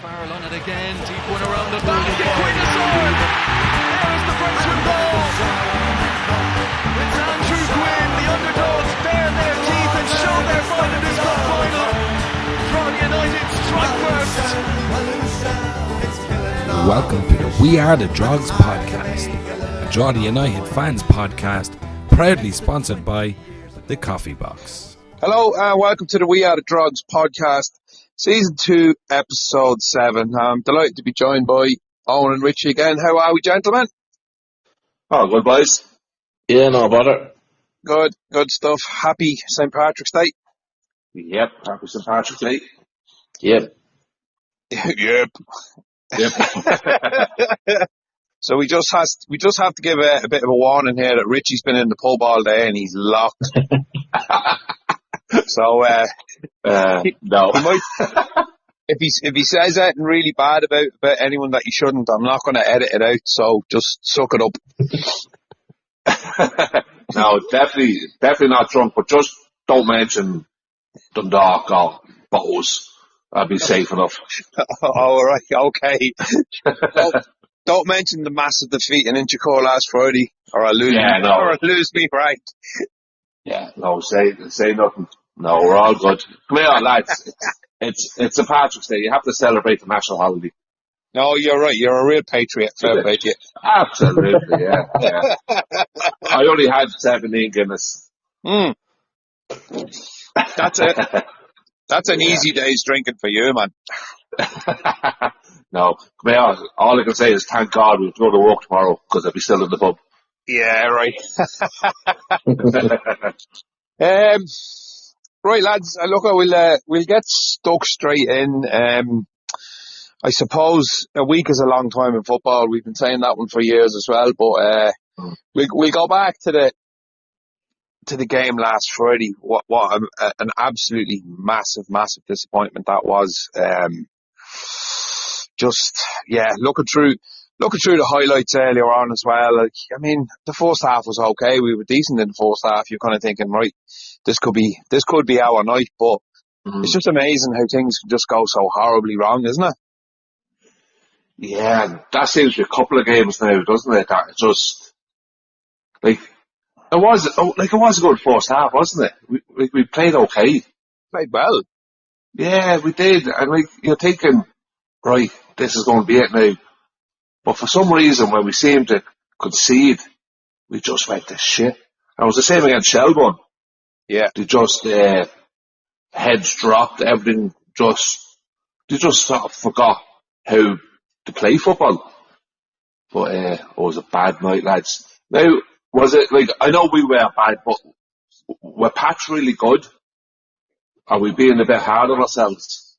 Farrell on it again, deep one around the back, Quinn is on! There's the Frenchman goal! It's Andrew Quinn, the underdogs bare their teeth and show their fight in this cup final. Drogheda United strike first. Welcome to the We Are the Drogs podcast, a Drogheda United fans podcast, proudly sponsored by the Coffee Box. Hello and welcome to the We Are the Drogs podcast, season 2, episode 7. I'm delighted to be joined by Owen and Richie again. How are we, gentlemen? Oh, good, boys. Yeah, no bother. Good stuff. Happy St. Patrick's Day. Yep, happy St. Patrick's Day. Yep. Yep. So we just have to give a bit of a warning here that Richie's been in the pub all day and he's locked. So no. He might, if he says anything really bad about anyone that he shouldn't, I'm not going to edit it out. So just suck it up. No, definitely not drunk, but just don't mention Dundalk or Bows. I'll be safe enough. All right, okay. Don't mention the massive defeat in Inchicore last Friday, or I'll lose me right. Yeah, no, say nothing. No, we're all good. Come here, lads. It's St. Patrick's Day. You have to celebrate the national holiday. No, you're right. You're a real patriot. Fair play to you. Absolutely, yeah. I only had 17 Guinness. That's it. That's an easy day's drinking for you, man. No, come here. All I can say is thank God we'll go to work tomorrow because I'll be still in the pub. Yeah, right. Right, lads. Look, we'll get stuck straight in. I suppose a week is a long time in football. We've been saying that one for years as well. But we'll go back to the game last Friday. What an absolutely massive disappointment that was. Looking through the highlights earlier on as well. Like, I mean, the first half was okay. We were decent in the first half. You're kind of thinking, right, this could be our night. But it's just amazing how things can just go so horribly wrong, isn't it? Yeah, that seems to be a couple of games now, doesn't it? That just it was a good first half, wasn't it? We played okay. Played well. Yeah, we did. And you're thinking, right, this is going to be it now. But for some reason, when we seemed to concede, we just went to shit. And it was the same against Shelbourne. Yeah. They just, heads dropped, everything they just sort of forgot how to play football. But, it was a bad night, lads. Now, was it, I know we were bad, but were Pats really good? Are we being a bit hard on ourselves?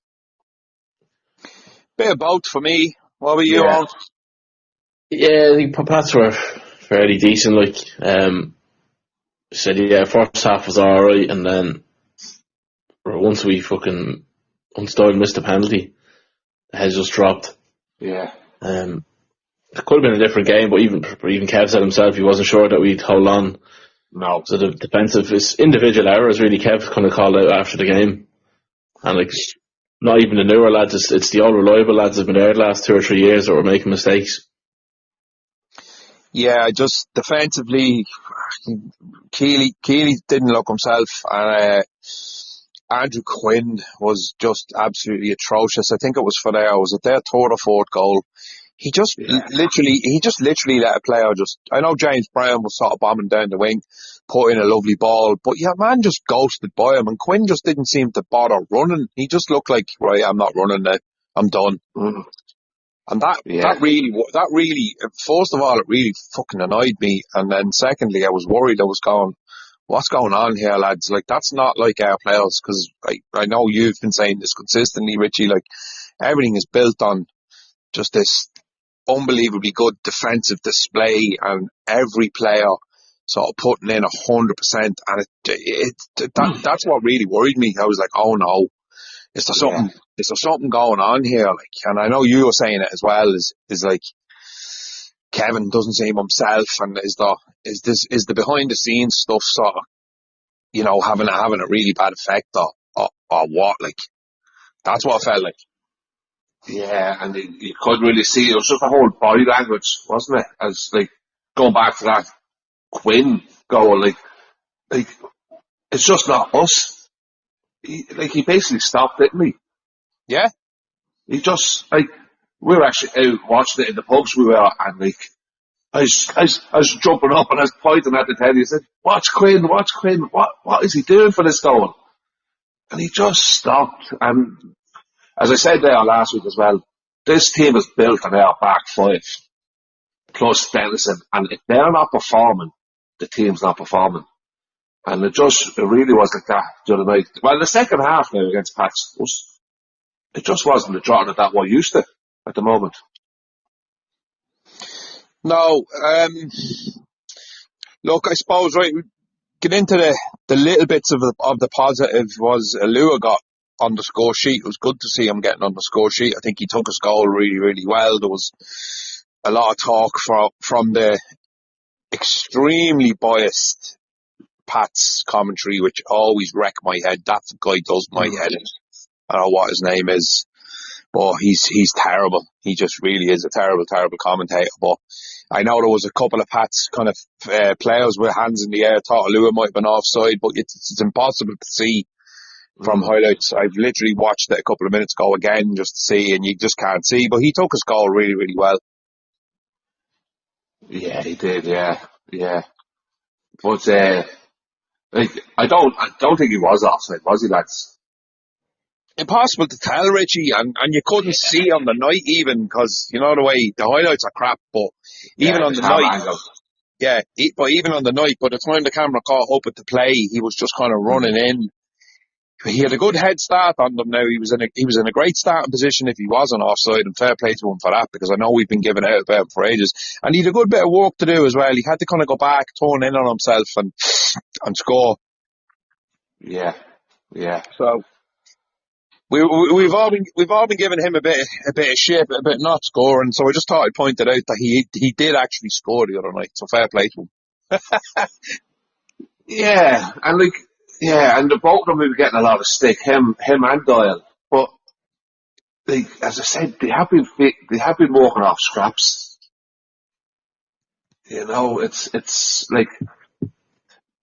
Bit of both for me. What about you, Al? Yeah, I think Pats were fairly decent. First half was alright, and then once we fucking Unstyle missed a penalty, the heads just dropped. Yeah. It could have been a different game, but even Kev said himself he wasn't sure that we'd hold on. No. So the defensive, it's individual errors really. Kev kind of called out after the game, and not even the newer lads, it's the all reliable lads that have been there the last 2 or 3 years that were making mistakes. Yeah, just defensively, Keely didn't look himself, and Andrew Quinn was just absolutely atrocious. I think it was their third or fourth goal. He just literally let a player I know James Brown was sort of bombing down the wing, put in a lovely ball, but yeah, man just ghosted by him, and Quinn just didn't seem to bother running. He just looked like, right, I'm not running now, I'm done. And that really, first of all, it really fucking annoyed me. And then secondly, I was worried. I was going, what's going on here, lads? That's not like our players. Cause I know you've been saying this consistently, Richie, everything is built on just this unbelievably good defensive display and every player sort of putting in 100%. And that's what really worried me. I was like, oh no. Is there something going on here? And I know you were saying it as well. Is Kevin doesn't seem himself, and is the behind the scenes stuff sort of, having a really bad effect or what? That's what I felt like. Yeah, and you couldn't really see. It was just the whole body language, wasn't it? As like going back to that Quinn goal, like it's just not us. He basically stopped, didn't he? Yeah. He just like we were actually out watching it in the pubs we were, and like I was jumping up and I was pointing at the telly. He said, "Watch Quinn, watch Quinn. What is he doing for this goal?" And he just stopped. And as I said there last week as well, this team is built on our back five plus Dennison, and if they're not performing, the team's not performing. And it really was like that the other night. Well, the second half now against Pats it just wasn't the drawing that we're used to at the moment. No, look, I suppose, right, we get into the little bits of the positive was Lua got on the score sheet. It was good to see him getting on the score sheet. I think he took his goal really, really well. There was a lot of talk from the extremely biased Pat's commentary, which always wreck my head. That guy does my head in. I don't know what his name is, but he's terrible. He just really is a terrible, terrible commentator. But I know there was a couple of Pat's kind of players with hands in the air thought Lua might have been offside, but it's impossible to see from highlights. I've literally watched it a couple of minutes ago again just to see, and you just can't see. But he took his goal really, really well. Yeah, he did. Yeah. But like I don't think he was offside, was he, lads? Impossible to tell, Richie, and you couldn't see on the night even, because you know the way the highlights are crap, but even on the night, but even on the night, by the time the camera caught up with the play, he was just kind of running in. He had a good head start on them now. He was in a great starting position if he wasn't offside, and fair play to him for that, because I know we've been giving out about him for ages. And he had a good bit of work to do as well. He had to kind of go back, turn in on himself and score. Yeah. So we've all been giving him a bit of shit, a bit not scoring. So I just thought I'd point it out that he did actually score the other night. So fair play to him. Yeah, and the both of them were getting a lot of stick, him and Doyle. But as I said, they have been walking off scraps. You know, it's like,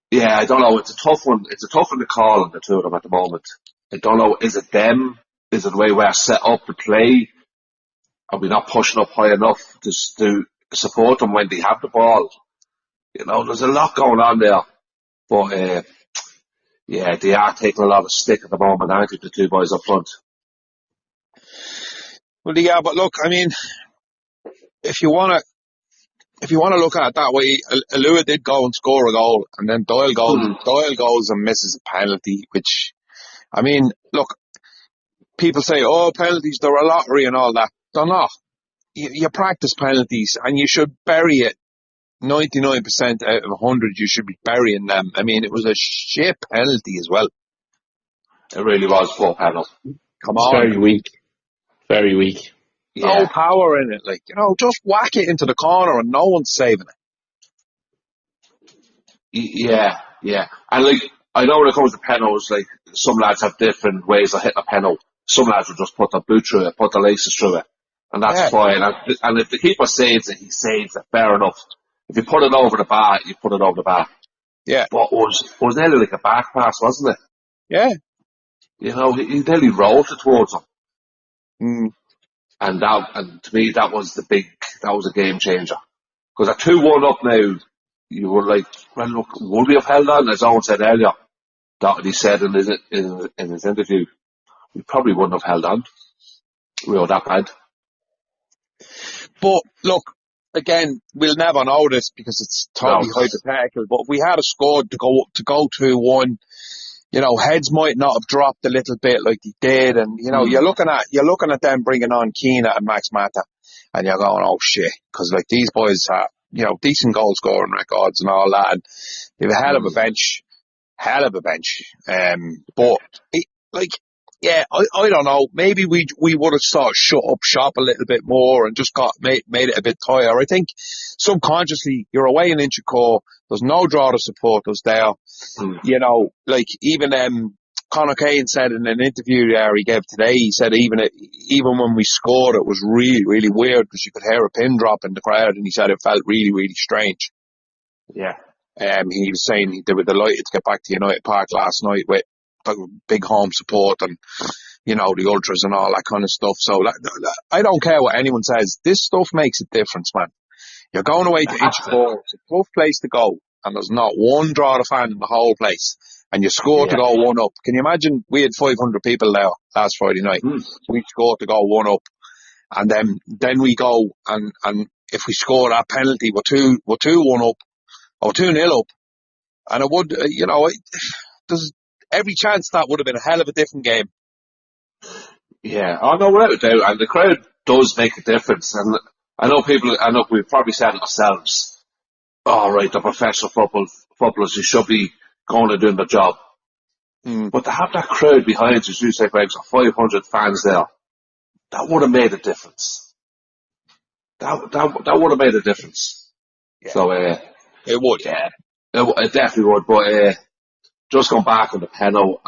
yeah, I don't know. It's a tough one. It's a tough one to call on the two of them at the moment. I don't know. Is it them? Is it the way we're set up to play? Are we not pushing up high enough to support them when they have the ball? You know, there's a lot going on there. But yeah, they are taking a lot of stick at the moment, aren't they, the two boys up front? Well, yeah, but look, I mean, if you want to look at it that way, Alua did go and score a goal, and then Doyle goes and misses a penalty, which, I mean, look, people say, oh, penalties, they're a lottery and all that. They're not. You practice penalties, and you should bury it. 99% out of 100, you should be burying them. I mean, it was a shit penalty as well. It really was poor penalty. Come on. Very weak. Very weak. No power in it. Like, you know, just whack it into the corner and no one's saving it. Yeah. And like, I know when it comes to penalties, like, some lads have different ways of hitting a penalty. Some lads will just put their boot through it, put their laces through it. And that's fine. And if the keeper saves it, he saves it. Fair enough. If you put it over the bar, you put it over the bar. Yeah. But it was nearly like a back pass, wasn't it? Yeah. You know, he nearly rolled it towards him. Mm. And to me, that was a game changer. Because at 2-1 up now, you were like, well, look, would we have held on? As Owen said earlier, that he said in his interview, we probably wouldn't have held on. We were that bad. But look, again, we'll never know this because it's totally hypothetical. But if we had a scored to go 2-1, you know, heads might not have dropped a little bit like they did, and you know, you're looking at them bringing on Keena and Max Mata, and you're going, oh shit, because like these boys have, you know, decent goal scoring records and all that, and they have a hell of a bench. But yeah, I don't know. Maybe we would have sort of shut up shop a little bit more and just made it a bit tighter. I think subconsciously you're away in Inchicore. There's no draw to support us there. You know, like even Conor Kane said in an interview he gave today, he said even when we scored, it was really, really weird because you could hear a pin drop in the crowd, and he said it felt really, really strange. Yeah. He was saying they were delighted to get back to United Park last night with big home support and, the ultras and all that kind of stuff. So I don't care what anyone says. This stuff makes a difference, man. You're going away to inchicore. It's a tough place to go, and there's not one Drogheda fan in the whole place. And you score to go 1-up. Can you imagine? We had 500 people there last Friday night. We scored to go 1-up, and then we go and if we score that penalty, we're 2-1 up or 2-0 up, and it would, there's every chance that would have been a hell of a different game. Yeah, no, without a doubt, and the crowd does make a difference. And I know we've probably said it ourselves. All right, the professional footballers, you should be going and doing the job. But to have that crowd behind you, as you say, Greg, 500 fans there, that would have made a difference. That would have made a difference. Yeah. So, it would. Yeah, it definitely would. But just going back on the penalty,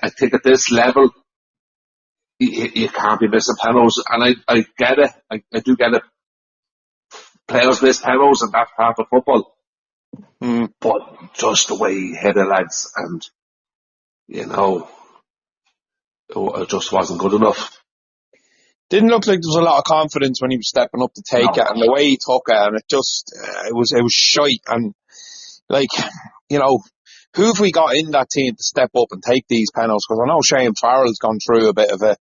I think at this level, you can't be missing penalties, and I get it. I do get it. Players miss penalties, and that's part of football. But just the way he hit it, lads, and it just wasn't good enough. Didn't look like there was a lot of confidence when he was stepping up to take it, and the way he took it, and it was shite. And who have we got in that team to step up and take these penalties? Because I know Shane Farrell's gone through a bit of a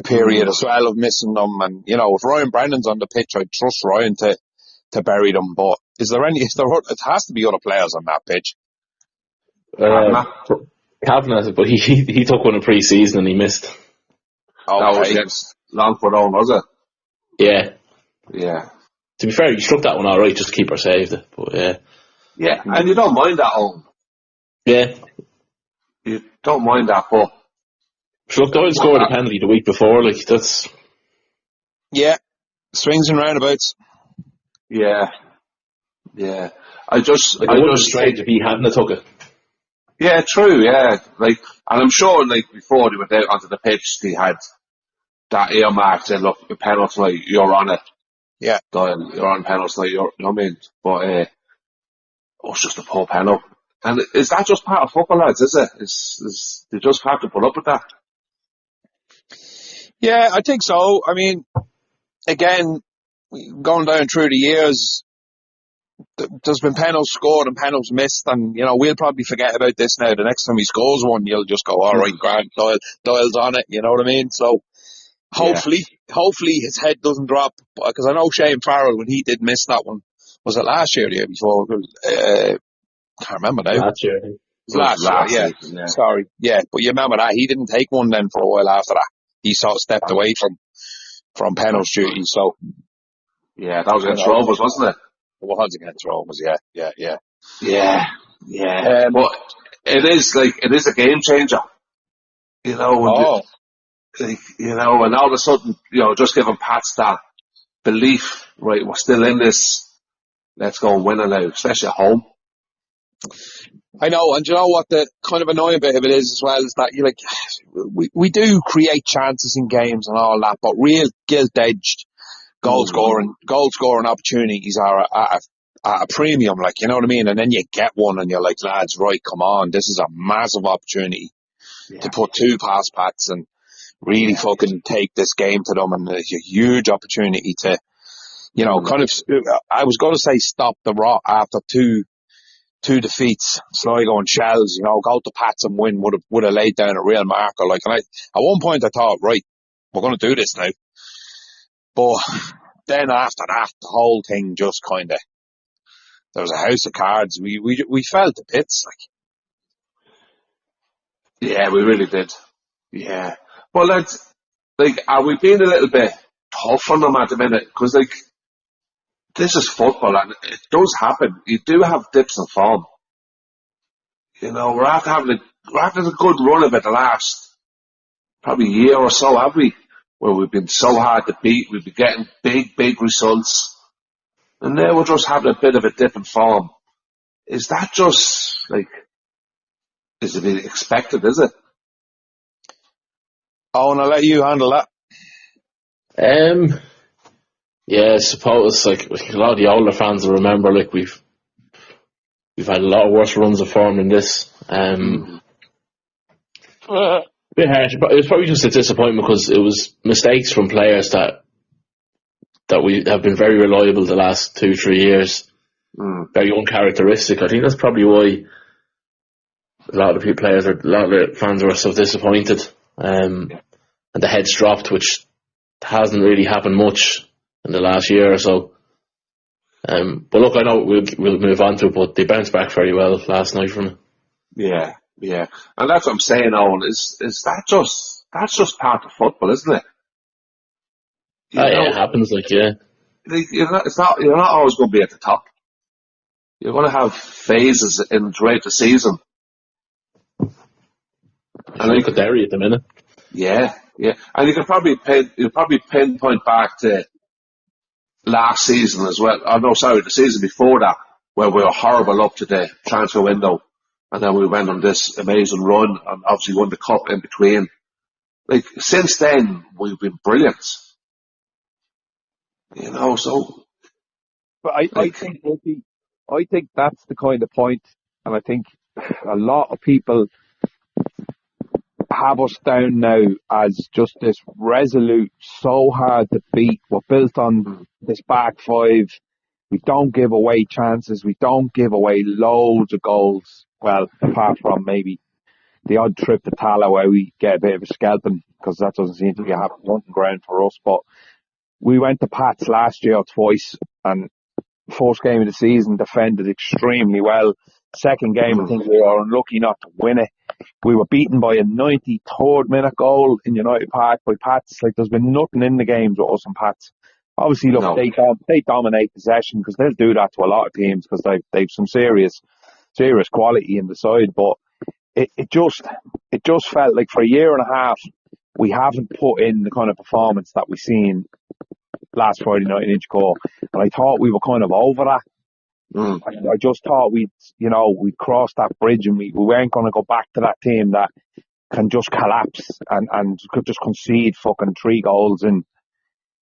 period as well of missing them, and if Ryan Brennan's on the pitch, I'd trust Ryan to bury them. But it has to be other players on that pitch. Kavanagh, but he took one in pre-season and he missed. Okay. That was against Longford Owen, was it? Yeah. To be fair, you struck that one all right, just to keep her saved it. But yeah, and you don't mind that, Owen. Yeah, you don't mind that, but look, Doyle scored a penalty the week before. That's swings and roundabouts. Yeah. I wouldn't have strange if he hadn't took it. Yeah, true. Yeah, and I'm sure, before they went out onto the pitch, they had that earmark saying, "Look, the penalty tonight, you're on it." Yeah, Doyle, you're on penalty tonight. You know what I mean? But it was just a poor penalty. And is that just part of football, lads? Is it? They just have to put up with that. Yeah, I think so. I mean, again, going down through the years, there's been penalties scored and penalties missed, and we'll probably forget about this now. The next time he scores one, you'll just go, all right, Grant, Doyle's on it. You know what I mean? So hopefully his head doesn't drop, because I know Shane Farrell, when he did miss that one, was it last year or the year before? Can't remember now. Last year, I think. Last year, season, yeah. Sorry, yeah, but you remember that he didn't take one then for a while after that. He sort of stepped away from penalty duty. So yeah, that was against Rovers, wasn't it? It was against Rovers, yeah. But it is a game changer. And all of a sudden, just giving Pats that belief, right, we're still in this, let's go and win it now, especially at home. I know, and you know what the kind of annoying bit of it is as well, is that we do create chances in games and all that, but real gilt-edged goal scoring opportunities are at a premium, you know what I mean? And then you get one and you're like, lads, right, come on, this is a massive opportunity to put two pass Pats and really fucking take this game to them, and it's a huge opportunity to, kind of, I was going to say stop the rot after two defeats, Sligo and Shells, go to Pats and win would have laid down a real marker. And at one point I thought, right, we're going to do this now. But then after that, the whole thing just kind of, there was a house of cards. We fell to bits, Yeah, we really did. Yeah. Well, are we being a little bit tough on them at the minute? Because, this is football, and it does happen. You do have dips in form. We're after having a good run of it the last probably year or so, have we? Where we've been so hard to beat, we've been getting big results, and now we're just having a bit of a dip in form. Is that just is it expected? Is it? Owen, I'll let you handle that. Yeah, I suppose like a lot of the older fans will remember, like we've had a lot of worse runs of form than this. Bit harsh. It was probably just a disappointment because it was mistakes from players that we have been very reliable the last 2-3 years. Very uncharacteristic. I think that's probably why a lot of the fans were so disappointed. And the heads dropped, which hasn't really happened much in the last year or so. But look, I know we'll move on to it, but they bounced back very well last night from it. Yeah, and that's what I'm saying, Owen. Is that's just part of football, isn't it? Yeah, it happens. You're not always going to be at the top. You're going to have phases throughout the season. And look at Derry at the minute. Yeah, and you could probably pinpoint back to last season as well. Oh no, sorry, the season before that, where we were horrible up to the transfer window, and then we went on this amazing run, and obviously won the cup in between. Like since then, we've been brilliant. So. But I think that's the kind of point, and I think a lot of people have us down now as just this resolute, so hard to beat. We're built on this back five. We don't give away chances. We don't give away loads of goals. Well, apart from maybe the odd trip to Tala where we get a bit of a scalping, because that doesn't seem to be a hunting ground for us. But we went to Pats last year twice, and first game of the season defended extremely well. Second game, I think we were unlucky not to win it. We were beaten by a 93rd minute goal in United Park by Pats. Like, there's been nothing in the games with us and Pats. Obviously, look, they dominate possession because they'll do that to a lot of teams because they've some serious quality in the side. But it just felt like for a year and a half we haven't put in the kind of performance that we seen last Friday night in Inchicore, and I thought we were kind of over that. I just thought we'd crossed that bridge, and we weren't going to go back to that team that can just collapse and could just concede fucking 3 goals in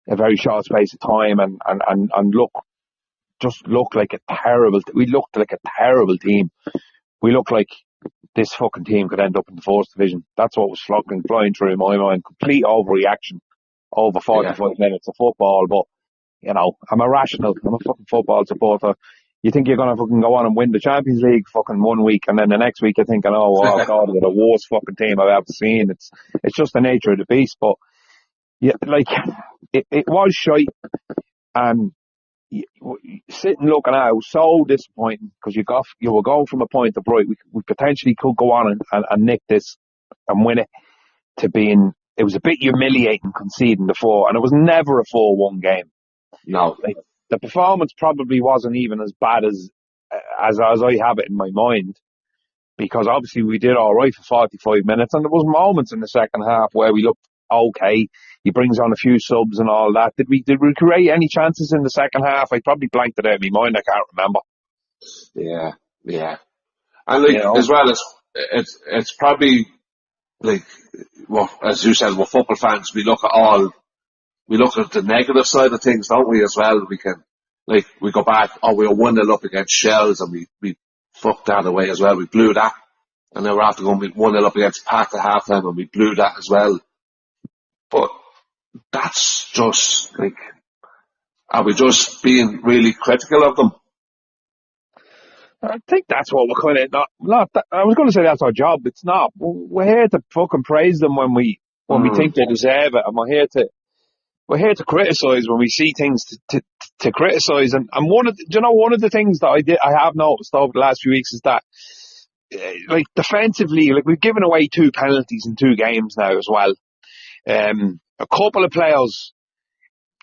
a very short space of time and look like a terrible. We looked like a terrible team. We looked like this fucking team could end up in the 4th division. That's what was flying through my mind. Complete overreaction over 45 minutes of football, but I'm irrational. I'm a fucking football supporter. You think you're going to fucking go on and win the Champions League fucking one week, and then the next week you're thinking, oh God, we're the worst fucking team I've ever seen. It's just the nature of the beast. But yeah, like it was shite, and sitting looking at it was so disappointing because you were going from a point of right, we potentially could go on and nick this and win it, to being, it was a bit humiliating conceding the 4, and it was never a 4-1 game. No. Like, the performance probably wasn't even as bad as I have it in my mind, because obviously we did all right for 45 minutes, and there was moments in the second half where we looked okay. He brings on a few subs and all that. Did we create any chances in the second half? I probably blanked it out of my mind. I can't remember. Yeah. And as well as it's probably like, well, as you said, we're football fans. We look at the negative side of things, don't we, as well? We go back, we were 1-0 up against Shells, and we fucked that away as well. We blew that. And then we're after going 1-0 up against Pack at half time, and we blew that as well. But that's just, are we just being really critical of them? I think that's what we're kind of not. I was going to say that's our job. It's not. We're here to fucking praise them when we think they deserve it, and we're here to criticise when we see things to criticise. And one of the things that I have noticed over the last few weeks is that, like, defensively, like, we've given away 2 penalties in 2 games now as well. A couple of players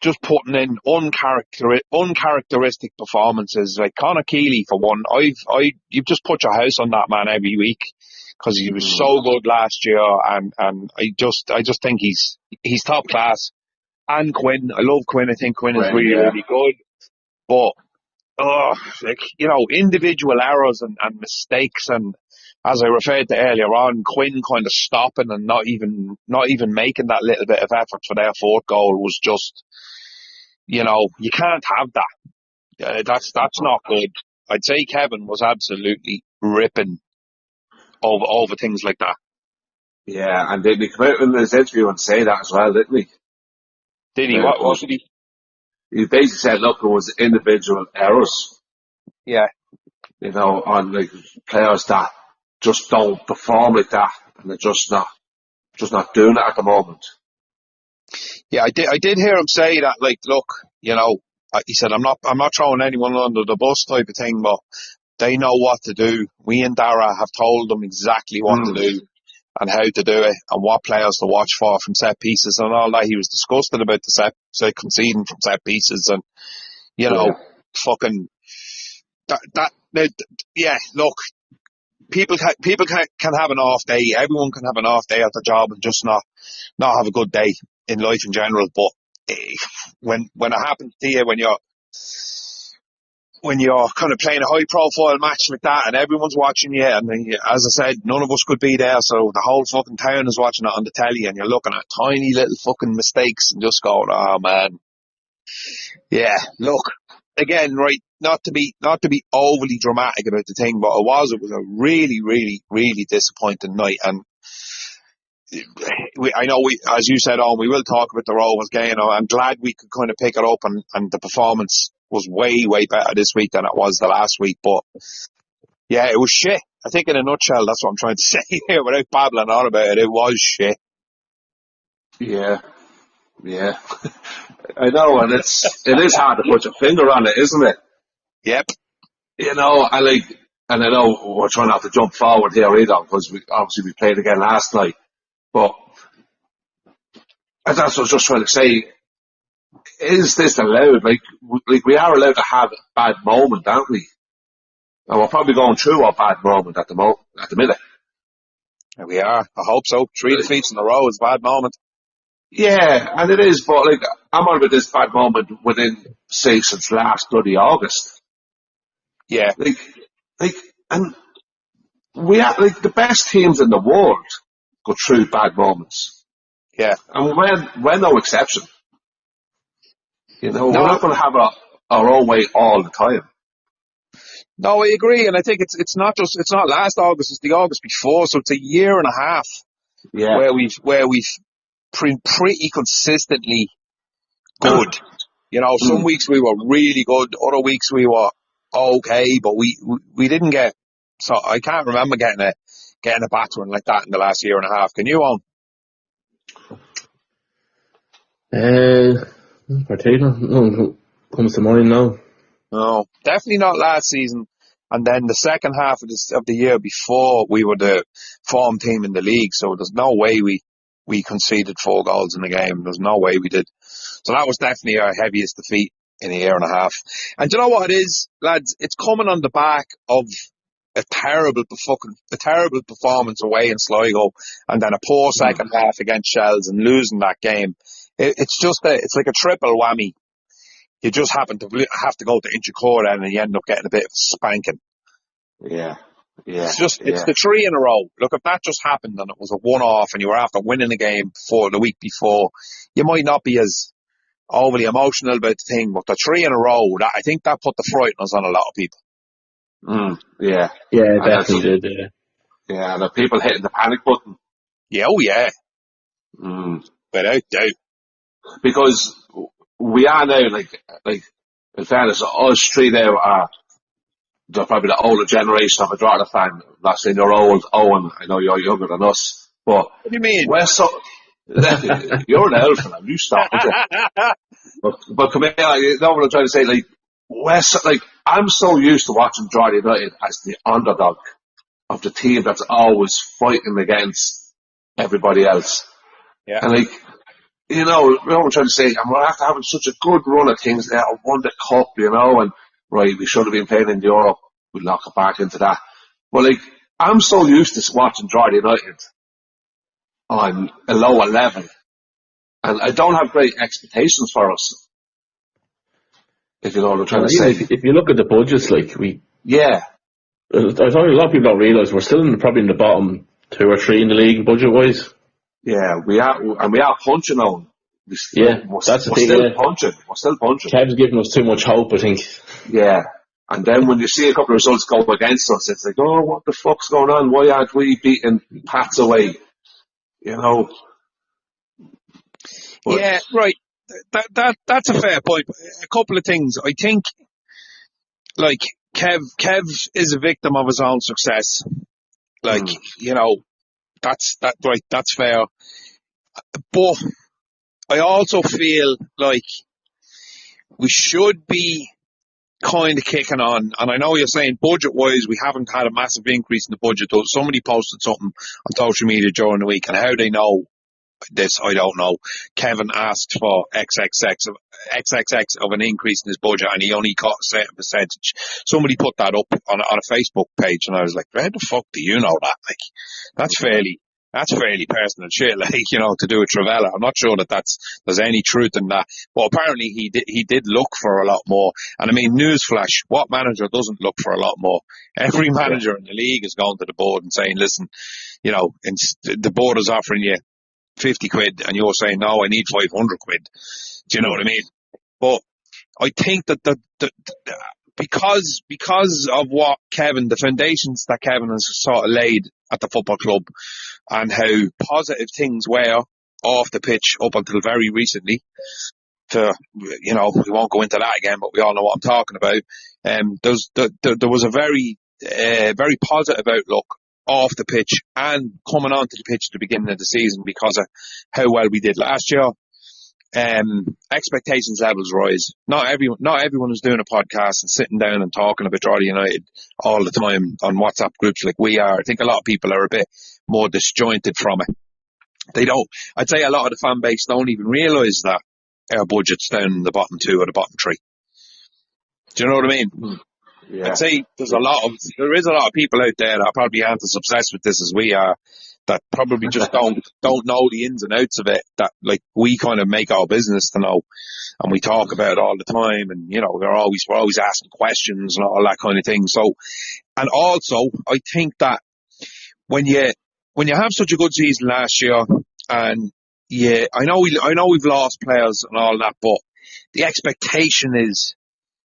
just putting in uncharacteristic performances, like Conor Keeley for one. You've just put your house on that man every week because he was so good last year, and I just think he's top class. And Quinn, I love Quinn. I think Quinn is really good, but individual errors and mistakes and as I referred to earlier on, Quinn kind of stopping and not even making that little bit of effort for their fourth goal was just, you can't have that. That's not good. I'd say Kevin was absolutely ripping over things like that. Yeah, and did he come out in his interview and say that as well, didn't he? Did he? What did he? He basically said, look, it was individual errors. Yeah. On like players that just don't perform like that, and they're just not doing it at the moment. Yeah, I did hear him say that. Like, look, he said, I'm not throwing anyone under the bus type of thing, but they know what to do. We and Dara have told them exactly what to do and how to do it and what players to watch for from set pieces and all that. He was disgusted about the set conceding from set pieces and fucking yeah. Look, people can have an off day. Everyone can have an off day at their job and just not have a good day in life in general. But when it happens to you, when you're kind of playing a high profile match like that and everyone's watching you, and as I said, none of us could be there, so the whole fucking town is watching it on the telly, and you're looking at tiny little fucking mistakes and just going, oh man. Yeah, look, again, right, not to be overly dramatic about the thing, but it was a really, really, really disappointing night. And I know as you said, we will talk about the Rovers game. I'm glad we could kind of pick it up, and the performance was way, way better this week than it was the last week. But yeah, it was shit. I think in a nutshell, that's what I'm trying to say here without babbling on about it. It was shit. Yeah. I know, and it is hard to put your finger on it, isn't it? Yep. And I know we're trying not to jump forward here either, because we played again last night. But that's what I was just trying to say. Is this allowed? Like we are allowed to have a bad moment, aren't we? And we're probably going through a bad moment at the minute. Here we are. I hope so. 3 defeats in a row is a bad moment. Yeah, and it is, but I'm on about this bad moment since last bloody August. Yeah. And we are the best teams in the world go through bad moments. Yeah. And we're no exception. We're not going to have our own way all the time. No, I agree, and I think it's not last August, it's the August before, so it's a year and a half where we've pretty consistently good. Some weeks we were really good, other weeks we were okay, but we didn't get. So I can't remember getting a battering like that in the last year and a half. Can you, Owen? No, comes to mind now. No, definitely not last season. And then the second half of the year before, we were the form team in the league. So there's no way we conceded 4 goals in the game. There's no way we did. So that was definitely our heaviest defeat in a year and a half. And do you know what it is, lads? It's coming on the back of a terrible performance away in Sligo, and then a poor second half against Shells and losing that game. It's like a triple whammy. You just happen to have to go to inchicore and you end up getting a bit of a spanking. Yeah. It's the 3 in a row. Look, if that just happened and it was a one-off and you were after winning the game the week before, you might not be as overly emotional about the thing, but the 3 in a row, I think that put the frighteners on a lot of people. Yeah. Yeah, definitely did, yeah. Yeah, and the people hitting the panic button. Yeah, oh yeah. Without doubt. Because we are now, in fairness, us 3 now are probably the older generation of a Drogheda fan. I'm not saying you're old, Owen. I know you're younger than us. But what do you mean? We're so... You're an elf, and you stop it. But come here, you know what I'm trying to say? I'm so used to watching Drogheda United as the underdog of the team that's always fighting against everybody else. Yeah. And you know what I'm trying to say? And we're after having such a good run of things there, won the cup, and right, we should have been playing in Europe. We'll knock it back into that. But I'm so used to watching Drogheda United on a lower level, and I don't have great expectations for us. If you know what I'm trying to say. If you look at the budgets, Yeah. I think a lot of people don't realise we're still probably in the bottom 2 or 3 in the league budget-wise. Yeah, we are punching on. That's the thing. We're still punching. Kev's giving us too much hope, I think. Yeah. And then when you see a couple of results go against us, it's like, oh, what the fuck's going on? Why aren't we beating Pats away? You know? But, yeah, right. That's a fair point. A couple of things. I think, like, Kev is a victim of his own success. Like, you know, that's fair. But I also feel like we should be kind of kicking on, and I know you're saying budget-wise we haven't had a massive increase in the budget. Somebody posted something on social media during the week, and how they know this, I don't know. Kevin asked for XXX of an increase in his budget, and he only got a certain percentage. Somebody put that up on a Facebook page, and I was like, how the fuck do you know that? Like, that's fairly personal shit, like, you know, to do with Travella. I'm not sure that there's any truth in that. But apparently he did look for a lot more. And I mean, newsflash, what manager doesn't look for a lot more? Every manager in the league is going to the board and saying, listen, you know, the board is offering you 50 quid and you're saying, no, I need 500 quid. Do you know what I mean? But I think that because of what Kevin, the foundations that Kevin has sort of laid at the football club, and how positive things were off the pitch up until very recently. You know, we won't go into that again, but we all know what I'm talking about. There was a very positive outlook off the pitch and coming onto the pitch at the beginning of the season because of how well we did last year. Expectations levels rise. Not everyone is doing a podcast and sitting down and talking about Derry United all the time on WhatsApp groups like we are. I think a lot of people are a bit more disjointed from it. I'd say a lot of the fan base don't even realise that our budget's down in the bottom 2 or the bottom 3. Do you know what I mean? Yeah. I'd say there is a lot of people out there that probably aren't as obsessed with this as we are, that probably just don't know the ins and outs of it, that like we kind of make our business to know, and we talk about it all the time, and you know, we're always asking questions and all that kind of thing. So, and also I think that when you have such a good season last year, and yeah, I know we've lost players and all that, but the expectation is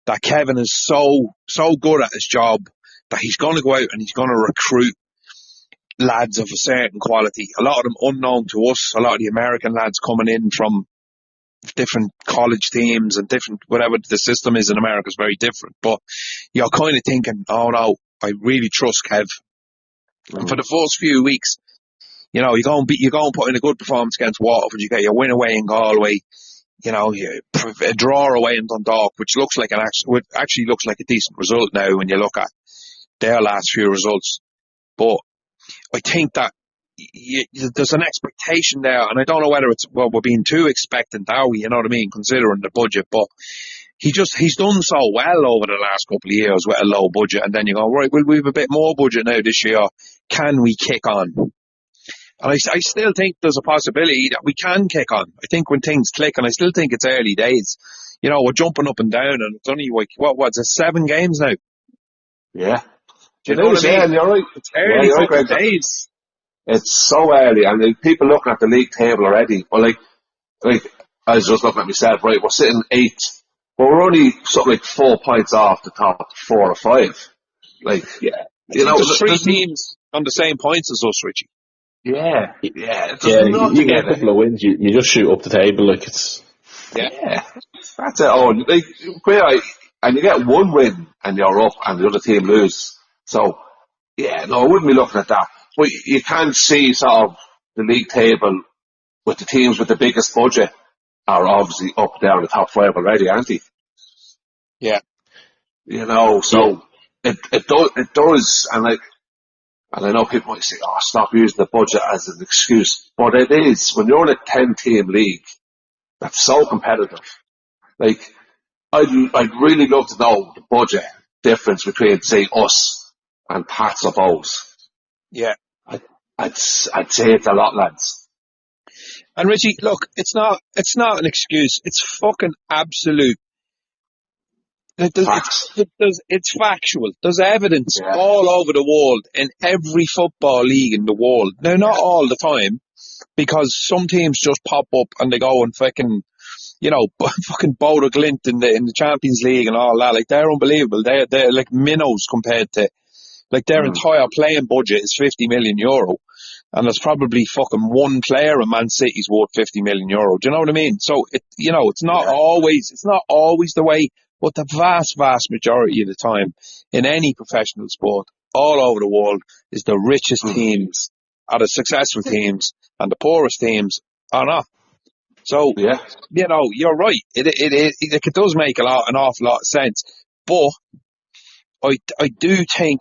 that Kevin is so good at his job that he's going to go out and he's going to recruit lads of a certain quality, a lot of them unknown to us, a lot of the American lads coming in from different college teams and different, whatever the system is in America is very different, but you're kind of thinking, oh no, I really trust Kev. And for the first few weeks, you know, you go and put in a good performance against Waterford, you get your win away in Galway, you know, a draw away in Dundalk, which actually looks like a decent result now when you look at their last few results. But I think that there's an expectation there, and I don't know whether we're being too expectant, are we? You know what I mean, considering the budget. But he's done so well over the last couple of years with a low budget, and then you go, right, well, we have a bit more budget now this year. Can we kick on? And I still think there's a possibility that we can kick on. I think when things click, and I still think it's early days. You know, we're jumping up and down, and it's only like, what's it, 7 games now? Yeah. Do you know what I mean? You're right. It's early days. It's so early, and people looking at the league table already. But like I was just looking at myself. Right, we're sitting 8th, but we're only something like 4 points off the top 4 or 5. Like, yeah, you know, there's 3 teams on the same points as us, Richie. Yeah. You get a couple of wins, you just shoot up the table like it's. Yeah. That's it. Oh, like, and you get 1 win, and you're up, and the other team lose. So, yeah, no, I wouldn't be looking at that. But you can see sort of the league table with the teams with the biggest budget are obviously up there in the top 5 already, aren't they? Yeah. You know, so it does, and I know people might say, oh, stop using the budget as an excuse. But it is, when you're in a 10-team league that's so competitive, like, I'd really love to know the budget difference between, say, us and Pats or Bows. Yeah. I'd say it's a lot, lads. And Richie, look, it's not an excuse. It's fucking absolute It's factual. There's evidence Yeah. all over the world in every football league in the world. Now, not all the time, because some teams just pop up and they go and fucking, fucking Bodo Glint in the Champions League and all that. Like, they're unbelievable. They're like minnows compared to, like, their entire playing budget is €50 million. And there's probably fucking one player in Man City's worth €50 million. Do you know what I mean? So it's not always the way, but the vast, vast majority of the time in any professional sport all over the world is the richest teams are the successful teams and the poorest teams are not. So, you're right. It does make an awful lot of sense. But I do think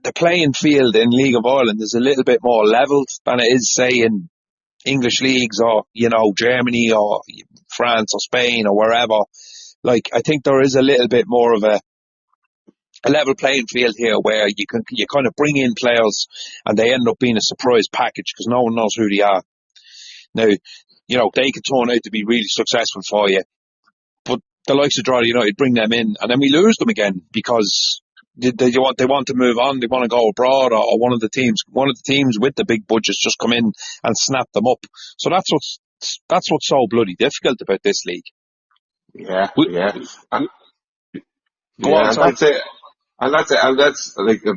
the playing field in League of Ireland is a little bit more levelled than it is, say, in English leagues or, Germany or France or Spain or wherever. Like, I think there is a little bit more of a level playing field here where you kind of bring in players and they end up being a surprise package because no one knows who they are. Now, they could turn out to be really successful for you, but the likes of Derry United bring them in and then we lose them again because they want to move on, they want to go abroad, or one of the teams with the big budgets just come in and snap them up. So that's what's so bloody difficult about this league. Yeah. And That's it. And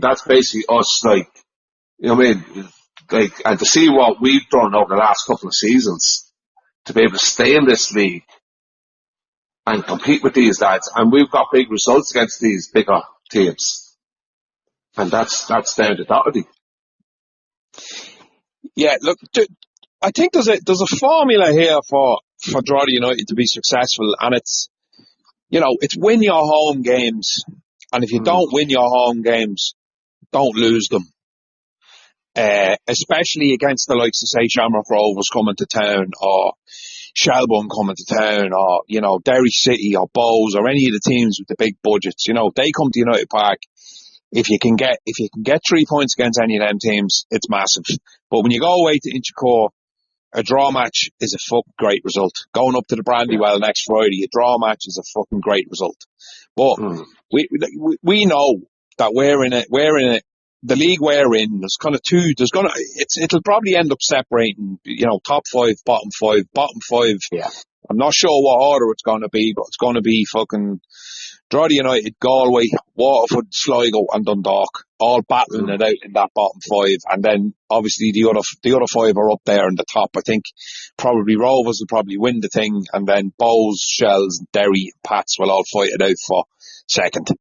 that's basically us, like, you know what I mean? Like, and to see what we've done over the last couple of seasons, to be able to stay in this league and compete with these lads, and we've got big results against these bigger teams. And that's down to Doherty. Yeah, look, I think there's a formula here for Derry United to be successful, and it's win your home games, and if you don't win your home games, don't lose them. Especially against the likes of, say, Shamrock Rovers coming to town, or Shelbourne coming to town, or Derry City or Bows or any of the teams with the big budgets. They come to United Park. If you can get 3 points against any of them teams, it's massive. But when you go away to Inchicore, a draw match is a fucking great result. Going up to the Brandywell next Friday, a draw match is a fucking great result. But we know that we're in it. The league we're in, there's kind of two. It'll probably end up separating. Top 5, bottom 5, bottom 5. Yeah. I'm not sure what order it's going to be, but it's going to be fucking Derry United, Galway, Waterford, Sligo and Dundalk, all battling it out in that bottom 5. And then obviously the other 5 are up there in the top. I think probably Rovers will probably win the thing, and then Bows, Shells, Derry, Pats will all fight it out for second.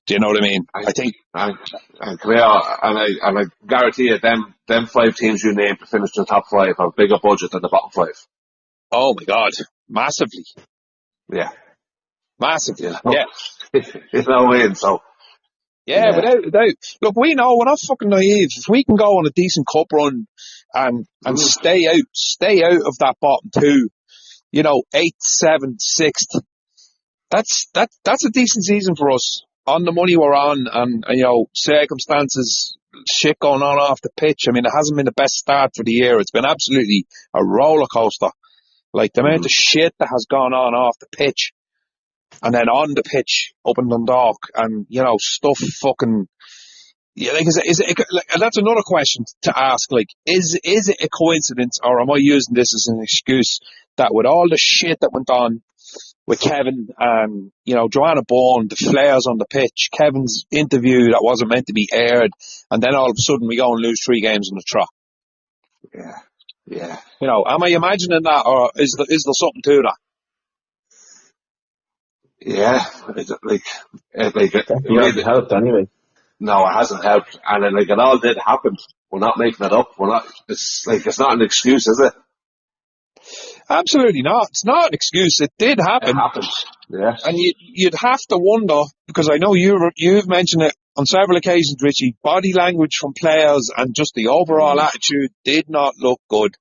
Do you know what I mean? I think, and I guarantee you, them 5 teams you named to finish in the top 5 have a bigger budget than the bottom 5. oh my God, massively. Yeah. Massively, Yeah. So. Yeah, without a doubt. Look, we know we're not fucking naive. If we can go on a decent cup run and stay out of that bottom 2, 8th, 7th, 6th, that's a decent season for us. On the money we're on, and circumstances, shit going on off the pitch. I mean, it hasn't been the best start for the year. It's been absolutely a roller coaster. Like, the amount of shit that has gone on off the pitch, and then on the pitch up in Dundalk, and stuff fucking. Yeah, like, and that's another question to ask. Like, is it a coincidence, or am I using this as an excuse that with all the shit that went on with Kevin and Joanna Bourne, the flares on the pitch, Kevin's interview that wasn't meant to be aired, and then all of a sudden we go and lose 3 games in the trot? Yeah. Am I imagining that, or is there something to that? Yeah, It hasn't helped anyway. No, it hasn't helped, and it all did happen. We're not making it up. It's not an excuse, is it? Absolutely not. It's not an excuse. It did happen. It happened. Yeah. And you'd have to wonder, because I know you've mentioned it on several occasions, Richie, body language from players and just the overall attitude did not look good.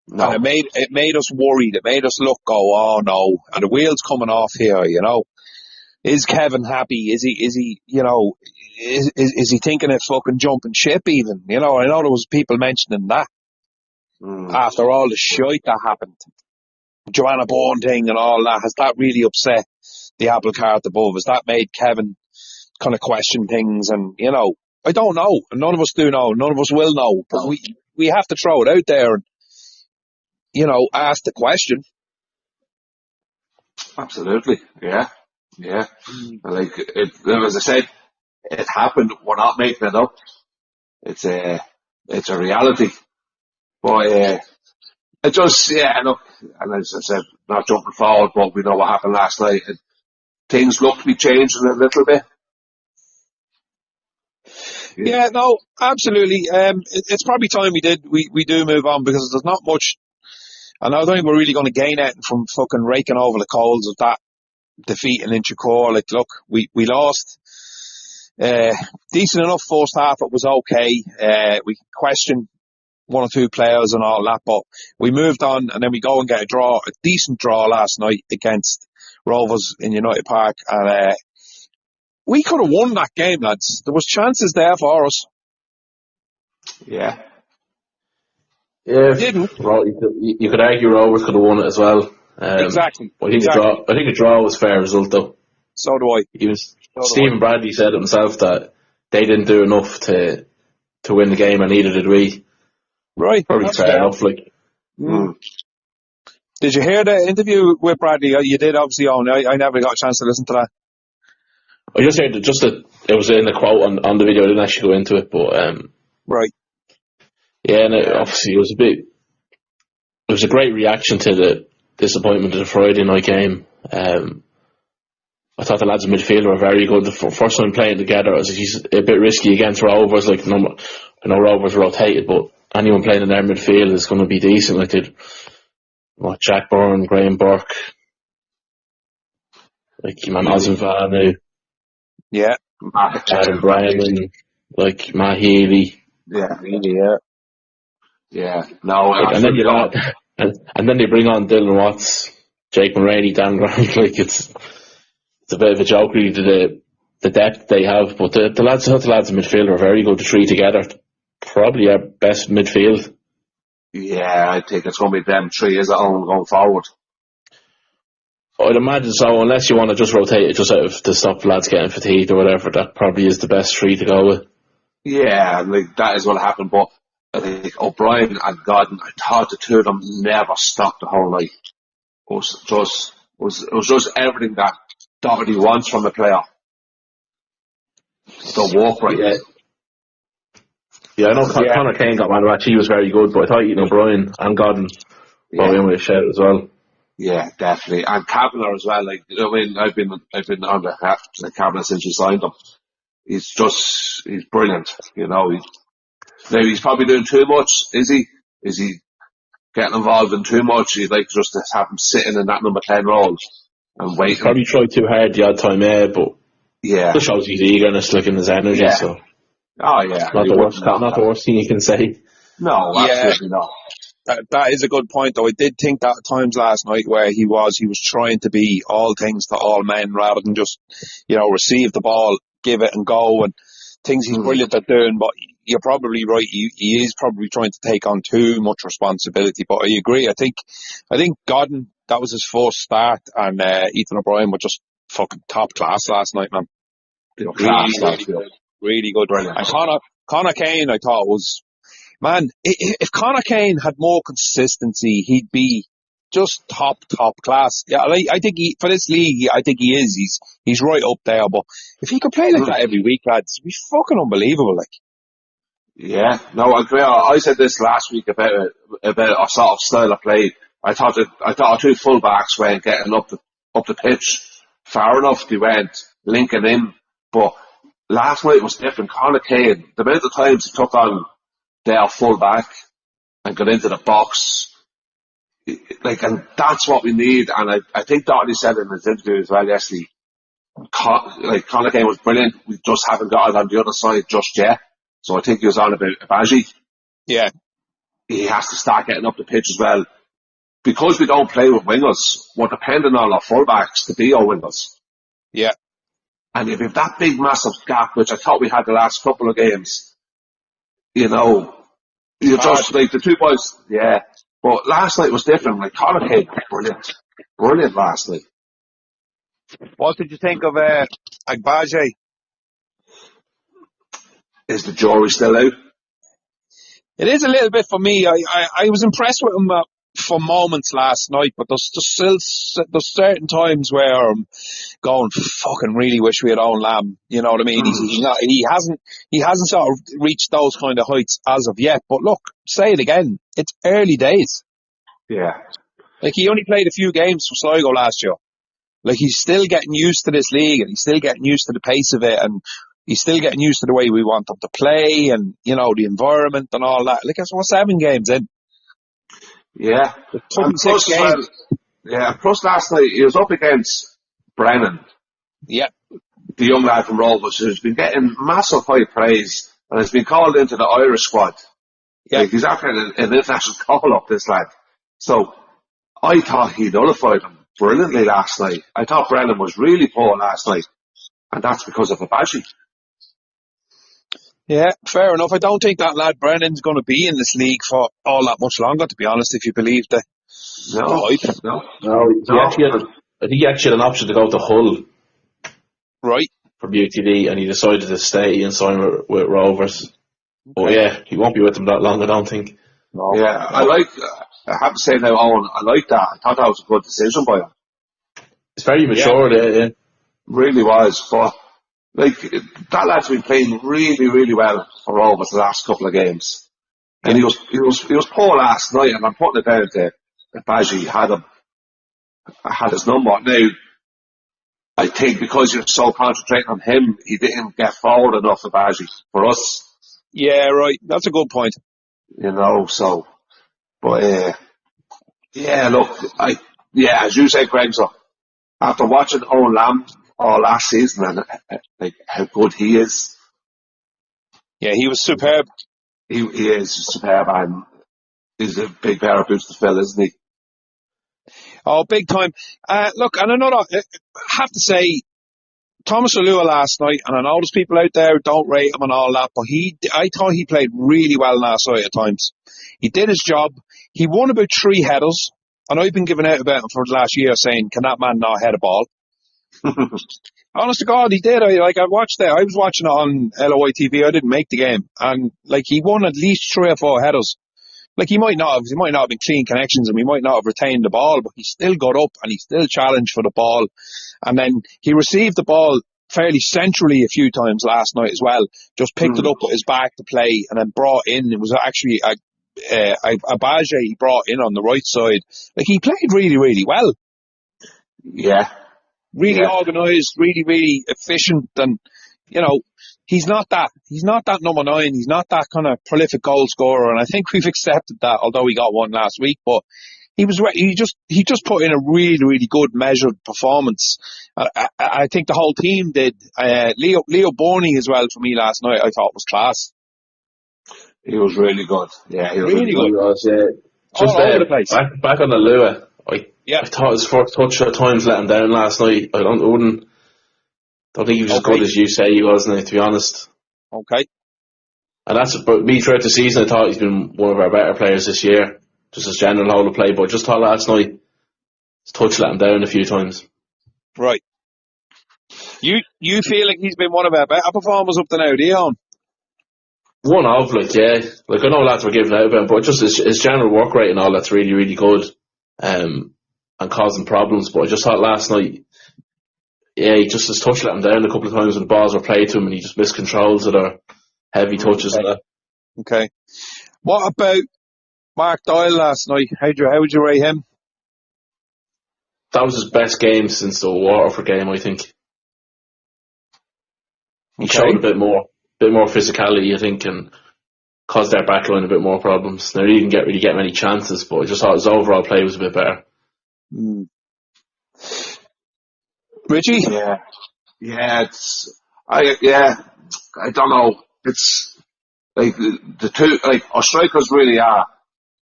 No. And it made us worried. It made us look, oh no, and the wheel's coming off here, Is Kevin happy? Is he thinking of fucking jumping ship even? I know there was people mentioning that after all the shite that happened. Joanna Bourne thing and all that, has that really upset the apple cart above? Has that made Kevin kind of question things? And, you know, I don't know. None of us do know. None of us will know. But we have to throw it out there and, you know, ask the question. Absolutely, yeah. Like, as I said, it happened. We're not making it up. It's a reality. But it just, look, and as I said, not jumping forward, but we know what happened last night. Things look to be changing a little bit. Yeah, no, absolutely. It's probably time we do move on, because there's not much, and I don't think we're really going to gain anything from fucking raking over the coals of that defeat in inchicore. Like, look, we lost. Decent enough first half. It was okay. We questioned one or two players and all that, but we moved on, and then we go and get a decent draw last night against Rovers in United Park, and we could have won that game, lads. There was chances there for us. Yeah. Didn't. You could argue Rovers could have won it as well. Exactly. I think a draw was a fair result, though. So do I. Stephen Bradley said it himself that they didn't do enough to win the game, and neither did we. Right. Probably fair enough. Like, Did you hear the interview with Bradley? You did, obviously, Owen. I never got a chance to listen to that. I just heard that it was in the quote on the video. I didn't actually go into it, but right. Yeah, and obviously it was a great reaction to the disappointment of the Friday night game. I thought the lads in midfield were very good. The first time playing together, it was a bit risky against Rovers. Like, I know Rovers rotated, but anyone playing in their midfield is going to be decent. Like, Jack Byrne, Graham Burke, like, man, Osman Vanu. Yeah. Adam Bryan, like, Matt Healy. Yeah. No, like, and then they bring on Dylan Watts, Jake Mulroney, Dan Grant. Like, it's a bit of a joke, really, the depth they have. But the lads in midfield are very good. The three together, probably our best midfield. Yeah, I think it's going to be them three as a whole going forward. I'd imagine so, unless you want to just rotate it just out of to stop lads getting fatigued or whatever. That probably is the best three to go with. Yeah, like, that is what happened. But I think O'Brien and Godden, I thought the two of them never stopped the whole night. It was just everything that Doherty wants from a player. The walk right. Yeah, I know Conor Kane got man of the match. He was very good, but I thought O'Brien and Godden brought in with a shout as well. Yeah, definitely. And Kavanagh as well. Like, you know, I mean, I've been on the Kavanagh since he signed him. He's brilliant. You know, he's probably doing too much. Is he? Is he getting involved in too much? You'd like just to have him sitting in that number 10 role and waiting. He's probably tried too hard the odd time, but it just shows his eagerness, like, in his energy. Yeah. So. Oh yeah, not the worst thing you can say. No, absolutely not. That is a good point, though. I did think that at times last night where he was trying to be all things to all men rather than just, you know, receive the ball, give it and go, and things he's brilliant at doing. But you're probably right. He is probably trying to take on too much responsibility. But I agree. I think Godden, that was his first start, and Ethan O'Brien were just fucking top class last night, man. Really good. Brilliant. And Conor Kane, I thought was, man, if Conor Kane had more consistency, he'd be just top class. Yeah, I think for this league, I think he is. He's right up there. But if he could play like that every week, lads, it'd be fucking unbelievable. Like. Yeah, no, I agree. I said this last week about a sort of style of play. I thought our two fullbacks weren't getting up the pitch far enough. They weren't linking in, but last night was different. Conor Kane, the amount of times he took on their full back and got into the box, like, and that's what we need. And I think Doherty said in his interview as well yesterday, Conor Kane was brilliant. We just haven't got it on the other side just yet. So I think he was on about Abaji. Yeah. He has to start getting up the pitch as well. Because we don't play with wingers, we're dependent on our fullbacks to be our wingers. Yeah. And if you have that big, massive gap, which I thought we had the last couple of games, you know, you just, like, the two boys, yeah. But last night was different. Like, Conor Kane, brilliant last night. What did you think of Agbaje? Is the jury still out? It is a little bit for me. I was impressed with him for moments last night, but there's certain times where I'm going, fucking really wish we had owned Lamb. You know what I mean? He hasn't sort of reached those kind of heights as of yet. But look, say it again, it's early days. Yeah. Like, he only played a few games for Sligo last year. Like, he's still getting used to this league, and he's still getting used to the pace of it, and he's still getting used to the way we want him to play, and, you know, the environment and all that. Like, we're 7 games in. Yeah. It took him 6 games. Plus last night he was up against Brennan, Yeah. the young lad from Rovers, who's been getting massive high praise and has been called into the Irish squad. Yeah. Like, he's after an international call-up, this lad. So, I thought he nullified him brilliantly last night. I thought Brennan was really poor last night, and that's because of Abaji. Yeah, fair enough. I don't think that lad Brennan's going to be in this league for all that much longer, to be honest, if you believe the hype. No. I think he actually had an option to go to Hull. Right. From UTD, and he decided to stay and sign with Rovers. But yeah, he won't be with them that long, I don't think. No. Yeah, I have to say now, Owen, I like that. I thought that was a good decision by him. It's very mature, yeah. Really was, but like, that lad's been playing really, really well for Rovers the last couple of games. And he was poor last night, and I'm putting it down to Baji had his number. Now, I think because you're so concentrating on him, he didn't get forward enough for Baji for us. Yeah, right. That's a good point. You know, so, but yeah, look, as you say, Greg, so after watching Owen Lamb all last season and like how good he is. Yeah, he was superb. He is superb, and he's a big pair of boots to fill, isn't he? Oh, big time. Look, and I have to say, Thomas Alua last night, and I know there's people out there who don't rate him and all that, but I thought he played really well last night at times. He did his job. He won about 3 headers, and I've been giving out about him for the last year saying, can that man not head a ball? Honest to God, he did. I watched it. I was watching it on LOI TV. I didn't make the game. And, like, he won at least 3 or 4 headers. Like, he might not have been clean connections, and he might not have retained the ball, but he still got up and he still challenged for the ball. And then he received the ball fairly centrally a few times last night as well. Just picked it up with his back to play, and then brought in. It was actually a Baje he brought in on the right side. Like, he played really, really well. Yeah. Really organised, really, really efficient, and, you know, he's not that number 9. He's not that kind of prolific goal scorer, and I think we've accepted that, although he got one last week. But he just put in a really, really good measured performance. I think the whole team did. Leo Borney as well for me last night, I thought was class. He was really good. Yeah, he was really good. He was, just all over the place. Back on the Lua. I thought his first touch at times let him down last night. I don't think he was as good as you say he was, to be honest. Okay. And that's, but me throughout the season, I thought he's been one of our better players this year, just as general whole of play. But just thought last night, his touch let him down a few times. Right. You feel like he's been one of our better performers up to now, do you? One of, yeah. Like, I know lads were giving out about him, but just his general work rate and all that's really, really good. And causing problems. But I just thought last night, his touch let him down a couple of times when the balls were played to him, and he just missed controls that are heavy touches and that. Okay. What about Mark Doyle last night? How would you rate him? That was his best game since the Waterford game, I think. He showed a bit more physicality, I think, and caused their backline a bit more problems. They didn't really get many chances, but I just thought his overall play was a bit better. Richie? Yeah, I don't know. It's like the two, like, our strikers really are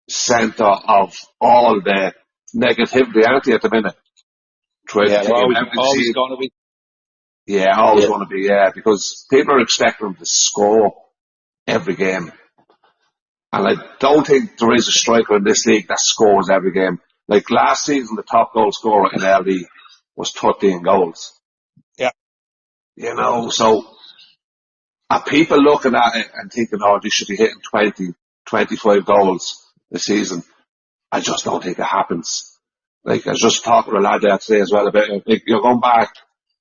centre of all the negativity at the minute. Always going to be. Yeah, always going to be, because people are expecting them to score every game. And I don't think there is a striker in this league that scores every game. Like last season, the top goal scorer in LD was 13 goals. Yeah. You know, so are people looking at it and thinking, oh, they should be hitting 20, 25 goals this season? I just don't think it happens. Like, I was just talking to a lad there today as well about it. Like, you're going back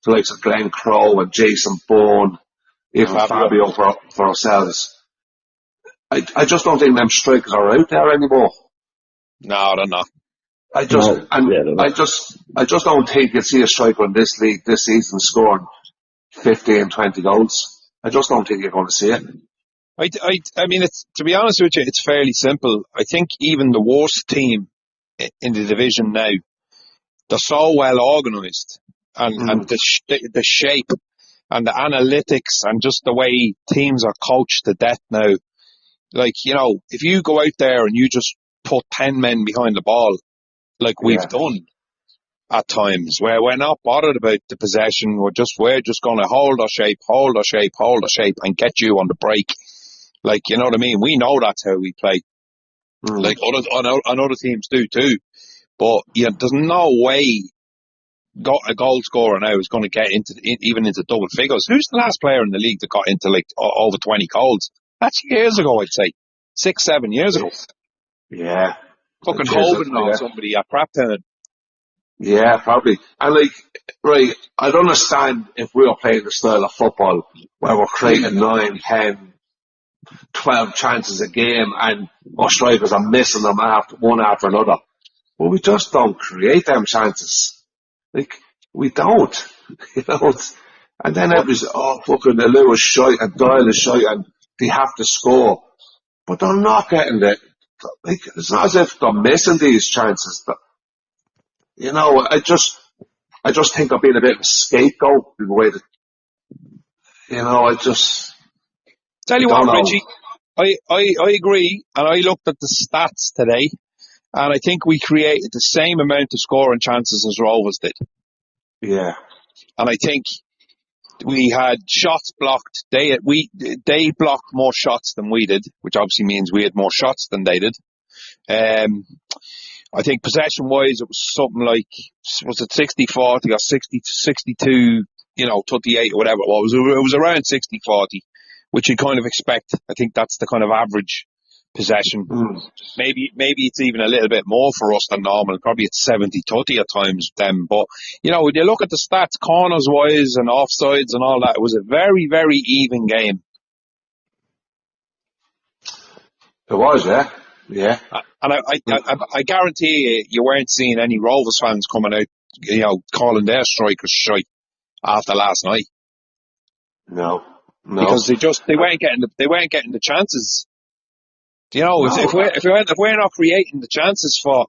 to like Glenn Crowe and Jason Bourne, even Fabio for ourselves. I just don't think them strikers are out there anymore. No, they're not. I just don't think you'll see a striker in this league this season scoring 15, 20 goals. I just don't think you're going to see it. I mean, it's, to be honest with you, it's fairly simple. I think even the worst team in the division now, they're so well organised, and the shape and the analytics and just the way teams are coached to death now. Like, you know, if you go out there and you just put 10 men behind the ball, like we've done at times, where we're not bothered about the possession, we're just going to hold our shape, and get you on the break. Like, you know what I mean? We know that's how we play. Like other teams do too. But yeah, there's no way a goal scorer now is going to get even into double figures. Who's the last player in the league that got into like over 20 goals? That's years ago, I'd say. 6-7 years ago. Yeah. Fucking holding on somebody at Craptown. Yeah, probably. And like, right, I'd understand if we were playing the style of football where we're creating 9, 10, 12 chances a game and our strikers are missing them one after another. But we just don't create them chances. Like, we don't. You know? And then everybody's, fucking the Lewis shite and Doyle is shite and they have to score. But they're not getting the, like, it's not as if they're missing these chances. But, you know, I just think they're being a bit of a scapegoat in the way that, you know, Tell you what, Richie, I agree, and I looked at the stats today, and I think we created the same amount of scoring chances as Rovers did. Yeah. And I think we had shots blocked. They blocked more shots than we did, which obviously means we had more shots than they did. I think possession-wise, it was something like, was it 60-40 or 60-62, 38 or whatever it was. It was around 60-40, which you kind of expect. I think that's the kind of average possession. Maybe it's even a little bit more for us than normal. Probably it's 70-30 at times then. But, when you look at the stats, corners-wise and offsides and all that, it was a very, very even game. It was, yeah. Yeah. And I guarantee you weren't seeing any Rovers fans coming out, calling their strikers shite after last night. No. Because they weren't getting the chances. If we're not creating the chances for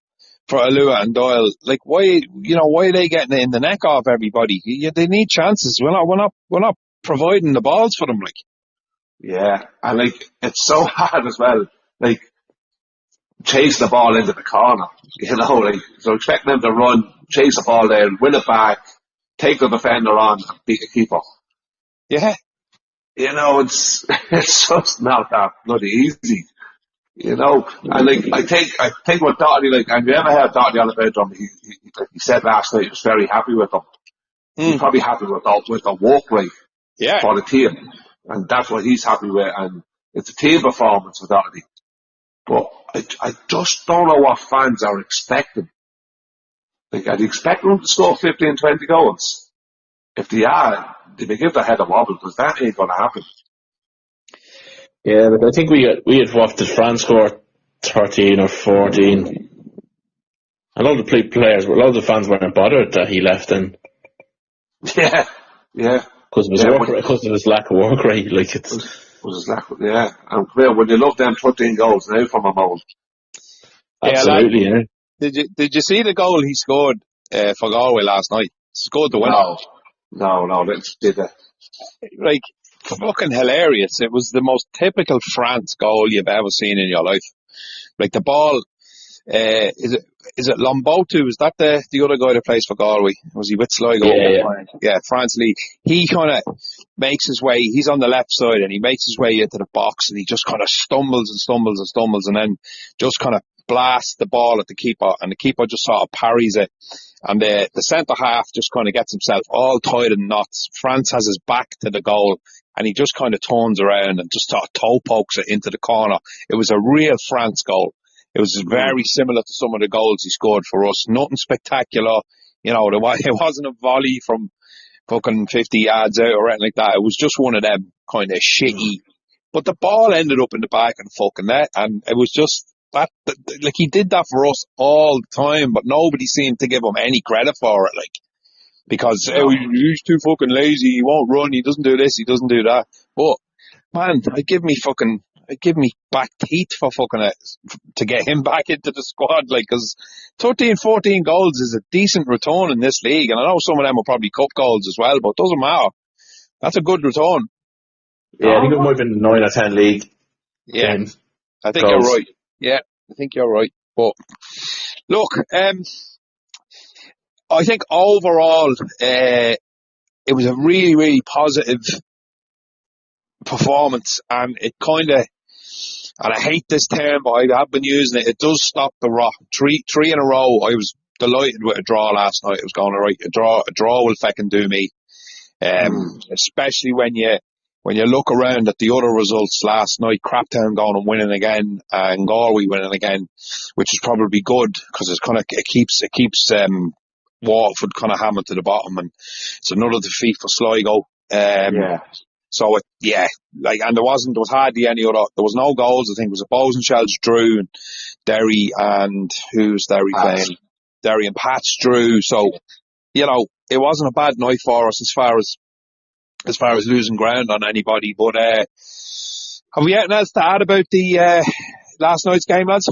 Alua and Doyle, like why are they getting in the neck off everybody? They need chances. We're not providing the balls for them, like. Yeah, and like it's so hard as well. Like chase the ball into the corner, so expect them to run, chase the ball there, win it back, take the defender on, and beat the keeper. Yeah. It's just not that bloody easy. And like I think what Doherty, like, and you ever heard Doherty on the bedroom, he said last night he was very happy with them. He's probably happy with the work rate for the team. And that's what he's happy with, and it's a team performance with Doherty. But I just don't know what fans are expecting. Like, are they expecting them to score 15, 20 goals? If they are, they may give their head a wobble, because that ain't going to happen. Yeah, but I think we had what, did France score 13 or 14? A lot of the fans weren't bothered that he left in. Yeah. Because of his lack of work rate, like it's. Was his lack of, yeah. And when you look them 13 goals now from a moment. Absolutely, yeah. Did you see the goal he scored for Galway last night? He scored the winner. No, let's do that. Like, fucking hilarious. It was the most typical France goal you've ever seen in your life. Like, the ball, is it Lombotu? Is that the other guy that plays for Galway? Was he with Sligo? Yeah, France League. He kind of makes his way, he's on the left side and he makes his way into the box and he just kind of stumbles and then just kind of blasts the ball at the keeper, and the keeper just sort of parries it. And the centre half just kind of gets himself all tied in knots. France has his back to the goal, and he just kind of turns around and just sort of toe pokes it into the corner. It was a real France goal. It was very similar to some of the goals he scored for us. Nothing spectacular. You know, it wasn't a volley from fucking 50 yards out or anything like that. It was just one of them kind of shitty. But the ball ended up in the back of the fucking net, and it was just that, like, he did that for us all the time, but nobody seemed to give him any credit for it, like, because he's too fucking lazy, he won't run, he doesn't do this, he doesn't do that. But, man, I'd give me back teeth for fucking it, to get him back into the squad, like, because 13, 14 goals is a decent return in this league, and I know some of them are probably cup goals as well, but it doesn't matter. That's a good return. Yeah, I think it might have been 9 or 10 league. Yeah, games. I think you're right. Yeah, I think you're right. But look, I think overall, it was a really, really positive performance, and it kind of, and I hate this term, but I have been using it. It does stop the rot. Three in a row. I was delighted with a draw last night. It was going all right. A draw will feckin' do me. Especially when you look around at the other results last night, Craptown going and winning again, and Galway winning again, which is probably good because it keeps Waterford kind of hammered to the bottom, and it's another defeat for Sligo. So and there was hardly any other. There was no goals. I think it was a Bows and Shells drew, and Derry and who's Derry playing? Derry and Pats drew. So you know, it wasn't a bad night for us as far as losing ground on anybody. But have we anything else to add about the last night's game, lads?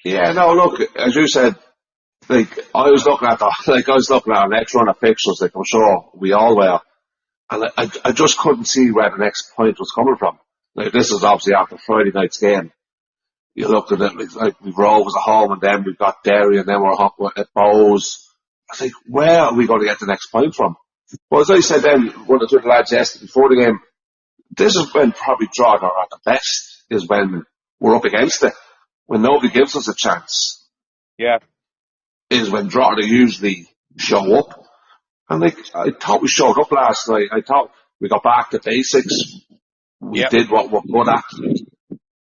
Yeah, no, look, as you said, like, I was looking at our next run of fixtures, like I'm sure we all were, and I just couldn't see where the next point was coming from. Like, this is obviously after Friday night's game. You looked at it, like we've Rovers at home, and then we've got Derry, and then we're at Bows. I think, where are we going to get the next point from? Well, as I said then, one or two of the lads yesterday before the game, this is when probably Drogheda are at the best, is when we're up against it. When nobody gives us a chance. Yeah. Is when Drogheda usually show up. And like, I thought we showed up last night. I thought we got back to basics. We did what we're good at.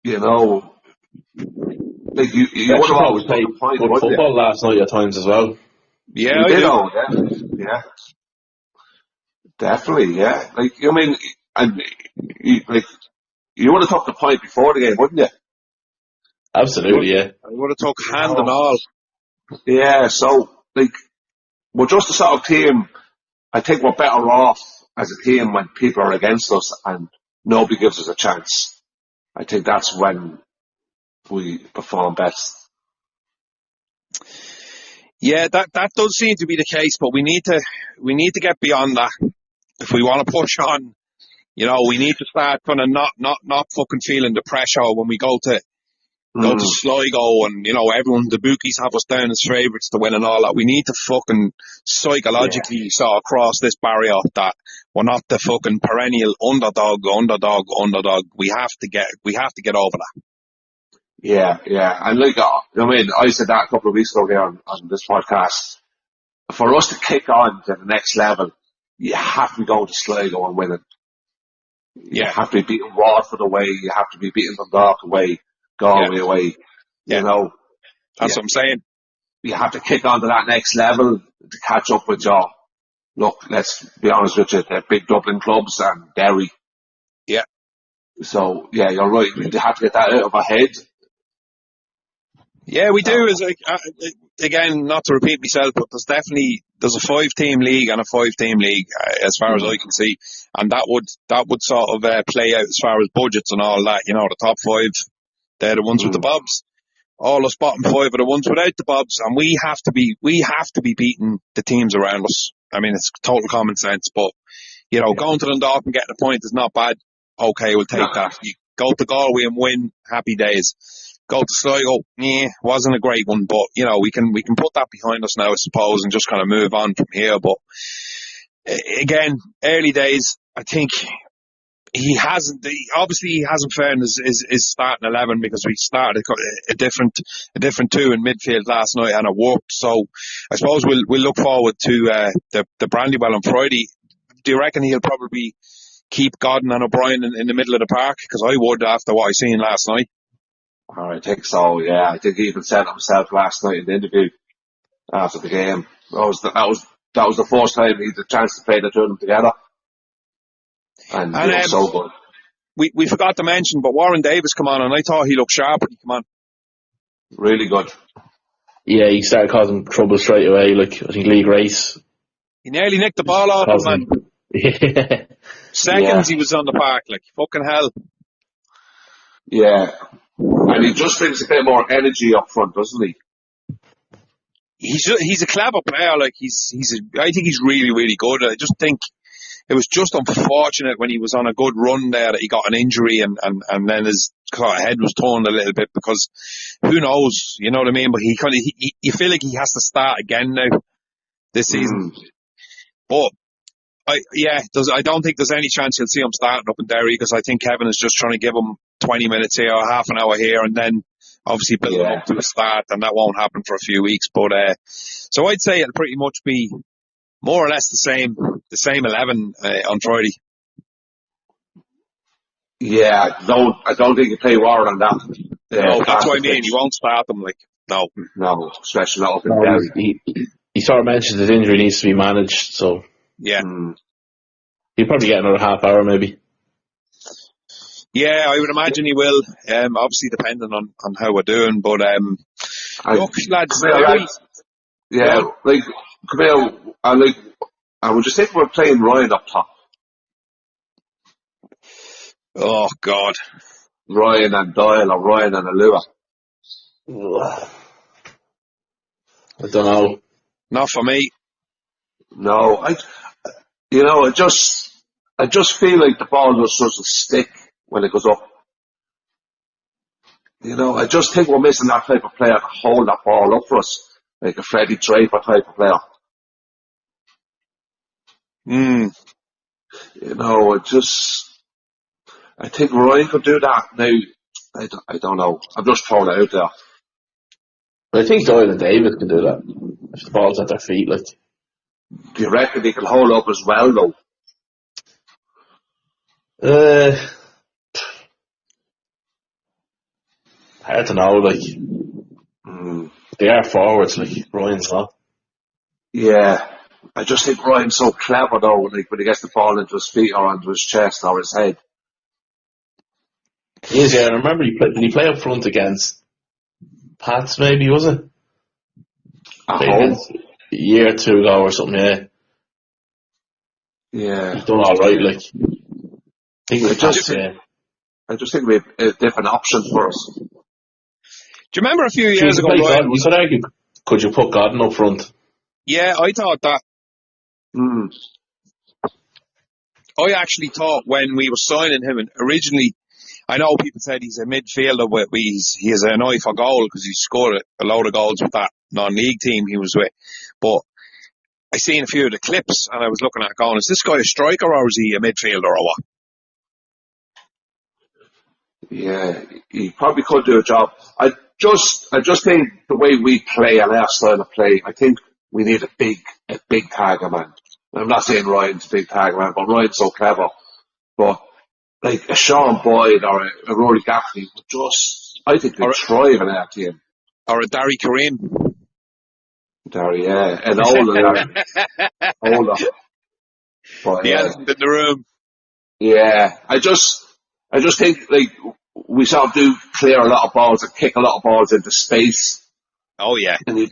You know, like you would have always played good football last night at times as well. Yeah, we did. Yeah. Definitely, yeah. Like, I mean, and you would have took the point before the game, wouldn't you? Absolutely, yeah. I would have took hand and all. Yeah, so, like, we're just the sort of team, I think we're better off as a team when people are against us and nobody gives us a chance. I think that's when we perform best. Yeah, that does seem to be the case, but we need to get beyond that. If we want to push on, you know, we need to start kind of not fucking feeling the pressure when we go to Sligo, and, you know, the bookies have us down as favourites to win and all that. We need to fucking psychologically sort of cross this barrier that we're not the fucking perennial underdog. We have to get over that. Yeah. And like, I mean, I said that a couple of weeks ago here on this podcast. For us to kick on to the next level, you have to go to Sligo and win it. You have to be beating Waterford away. You have to be beating Dundalk away, Galway away. You know, that's what I'm saying. You have to kick on to that next level to catch up with your. Look, let's be honest with you, they're big Dublin clubs and Derry. Yeah. So yeah, you're right. We have to get that out of our head. Yeah, we do. Again, not to repeat myself, but there's a 5-team league and a 5-team league as far as I can see, and that would sort of play out as far as budgets and all that. You know, the top 5, they're the ones with the bobs. All us bottom 5 are the ones without the bobs, and we have to be beating the teams around us. I mean, it's total common sense, but you know, going to Dundalk and getting a point is not bad. Okay, we'll take that. You go to Galway and win, happy days. Go to Sligo, wasn't a great one, but you know, we can put that behind us now, I suppose, and just kind of move on from here. But again, early days, I think he hasn't. Obviously, he hasn't found his starting 11 because we started a different two in midfield last night and it worked. So I suppose we'll look forward to the Brandywell on Friday. Do you reckon he'll probably keep Godden and O'Brien in the middle of the park? Because I would after what I seen last night. I think so. Yeah, I think he even said it himself last night in the interview after the game. That was the first time he had a chance to play the two of them together. And he was so good. We forgot to mention, but Warren Davis come on, and I thought he looked sharp when he came on. Really good. Yeah, he started causing trouble straight away. Like, I think Lee Grace. He nearly nicked the ball off him, man. Yeah. Seconds he was on the park, like, fucking hell. Yeah. And he just brings a bit more energy up front, doesn't he? He's a clever player, like, I think he's really, really good. I just think it was just unfortunate when he was on a good run there that he got an injury and then his head was turned a little bit because who knows, you know what I mean? But you feel like he has to start again now this season. But I don't think there's any chance you'll see him starting up in Derry because I think Kevin is just trying to give him 20 minutes here or half an hour here and then obviously build him up to a start, and that won't happen for a few weeks. But so I'd say it'll pretty much be more or less the same 11 on Friday. Yeah, I don't think you play Warren on that. No, that's what I mean. You won't start them, like, no, especially not up in Derry. He sort of mentioned his injury needs to be managed, so yeah, he'll probably get another half hour maybe. Yeah, I would imagine he will. Obviously depending on how we're doing, but look, lads. Come here, I would just think we're playing Ryan up top. Oh God, Ryan and Doyle or Ryan and Alua. I don't know. Not for me. No, I just feel like the ball just doesn't stick when it goes up. I just think we're missing that type of player to hold that ball up for us, like a Freddie Draper type of player. I think Ryan could do that. Now, I don't know. I'm just throwing it out there. But I think Doyle and David can do that if the ball's at their feet. Like, do you reckon they can hold up as well, though? Hard to know. Like, they are forwards. Like Ryan's not. Yeah. I just think Ryan's so clever though, like when he gets the ball into his feet or onto his chest or his head. He is, yeah. I remember did he play up front against Pats maybe, was it? At home? A year or two ago or something, yeah. Yeah. He's done alright, like. I just think we have a different option for us. Do you remember a few years ago, Ryan? You could argue, could you put Godden up front? Yeah, I thought that. I actually thought when we were signing him, and originally, I know people said he's a midfielder, but he has an eye for goal because he scored a load of goals with that non-league team he was with. But I seen a few of the clips and I was looking at it going, is this guy a striker or is he a midfielder or what? Yeah, he probably could do a job. I just think the way we play and our style of play, I think we need a big target man. I'm not saying Ryan's a big target man, but Ryan's so clever. But like a Sean Boyd or a Rory Gaffney would I think they'd thrive in our team. Or a Derry Kareem. Derry, yeah. And older. But, the elephant in the room. Yeah. I just think like we sort of do clear a lot of balls and kick a lot of balls into space. Oh yeah. And you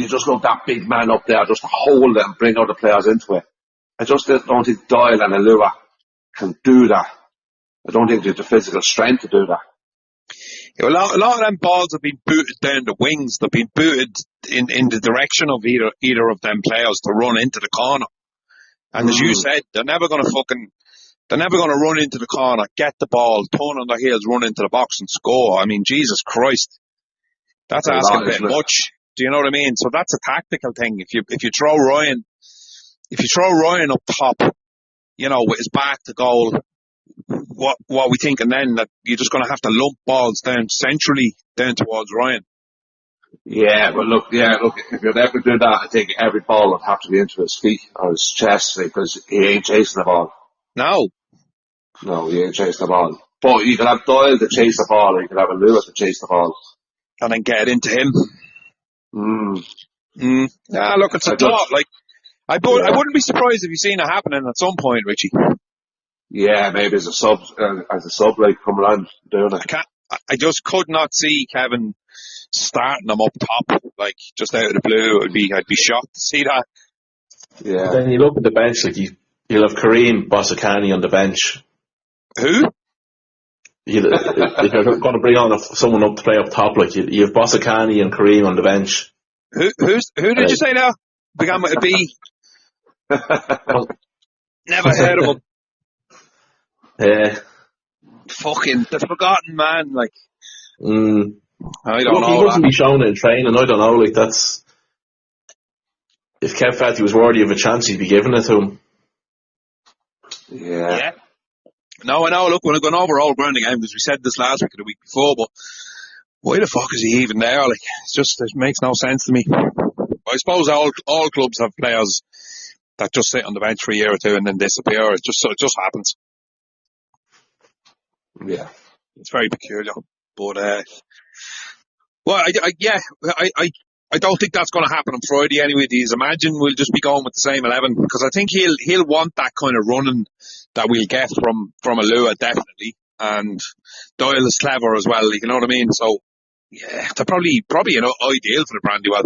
just love that big man up there just to hold it and bring other players into it. I just don't think Doyle and Alua can do that. I don't think they have the physical strength to do that. Yeah, a lot of them balls have been booted down the wings. They've been booted in the direction of either of them players to run into the corner. And as you said, they're never going to run into the corner, get the ball, turn on their heels, run into the box and score. I mean, Jesus Christ. That's asking a bit much. Do you know what I mean? So that's a tactical thing. If you throw Ryan up top, with his back to goal, what are we thinking then? That you're just going to have to lump balls down centrally down towards Ryan? Yeah, but look, if you'd ever do that, I think every ball would have to be into his feet or his chest because he ain't chasing the ball. No, he ain't chasing the ball. But you can have Doyle to chase the ball, or you can have a Lewis to chase the ball. and then get it into him. Yeah, look, it's a thought. Like, I wouldn't be surprised if you've seen it happening at some point, Richie. Yeah, maybe as a sub, like coming on doing it. I just could not see Kevin starting them up top, like just out of the blue. I'd be shocked to see that. Yeah. Then you look at the bench, like you'll have Kareem Bossakani on the bench. Who? If you're going to bring on someone up to play up top, like you have Bossakani and Kareem on the bench. Who did you say now? Began with a B. Never heard of him. Yeah. Fucking the forgotten man, like. I don't know. He wasn't be shown in training. I don't know. Like that's if Kev felt he was worthy of a chance, he'd be giving it to him. Yeah. No, I know. Look, when I've gone over all ground again, because we said this last week or the week before, but why the fuck is he even there? Like, it makes no sense to me. I suppose all clubs have players that just sit on the bench for a year or two and then disappear. It just happens. Yeah, it's very peculiar. But I don't think that's going to happen on Friday anyway. Do you imagine we'll just be going with the same 11? Because I think he'll want that kind of running that we'll get from Alua, definitely. And Doyle is clever as well, you know what I mean? So, yeah, they're probably ideal for the Brandywell.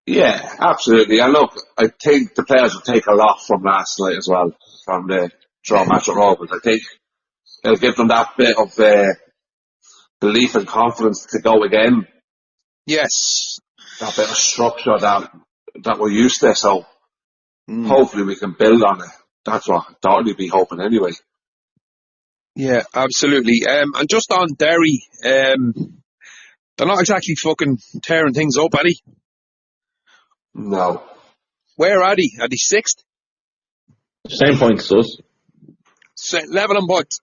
Yeah, absolutely. And look, I think the players will take a lot from last night as well, from the draw match at Rovers. I think it'll give them that bit of belief and confidence to go again. Yes. That bit of structure that we're used to, so hopefully we can build on it. That's what Doherty would be hoping anyway. Yeah, absolutely. And just on Derry, they're not exactly fucking tearing things up, are they? No. Where are they? Are they sixth? Same points as us. Level and points.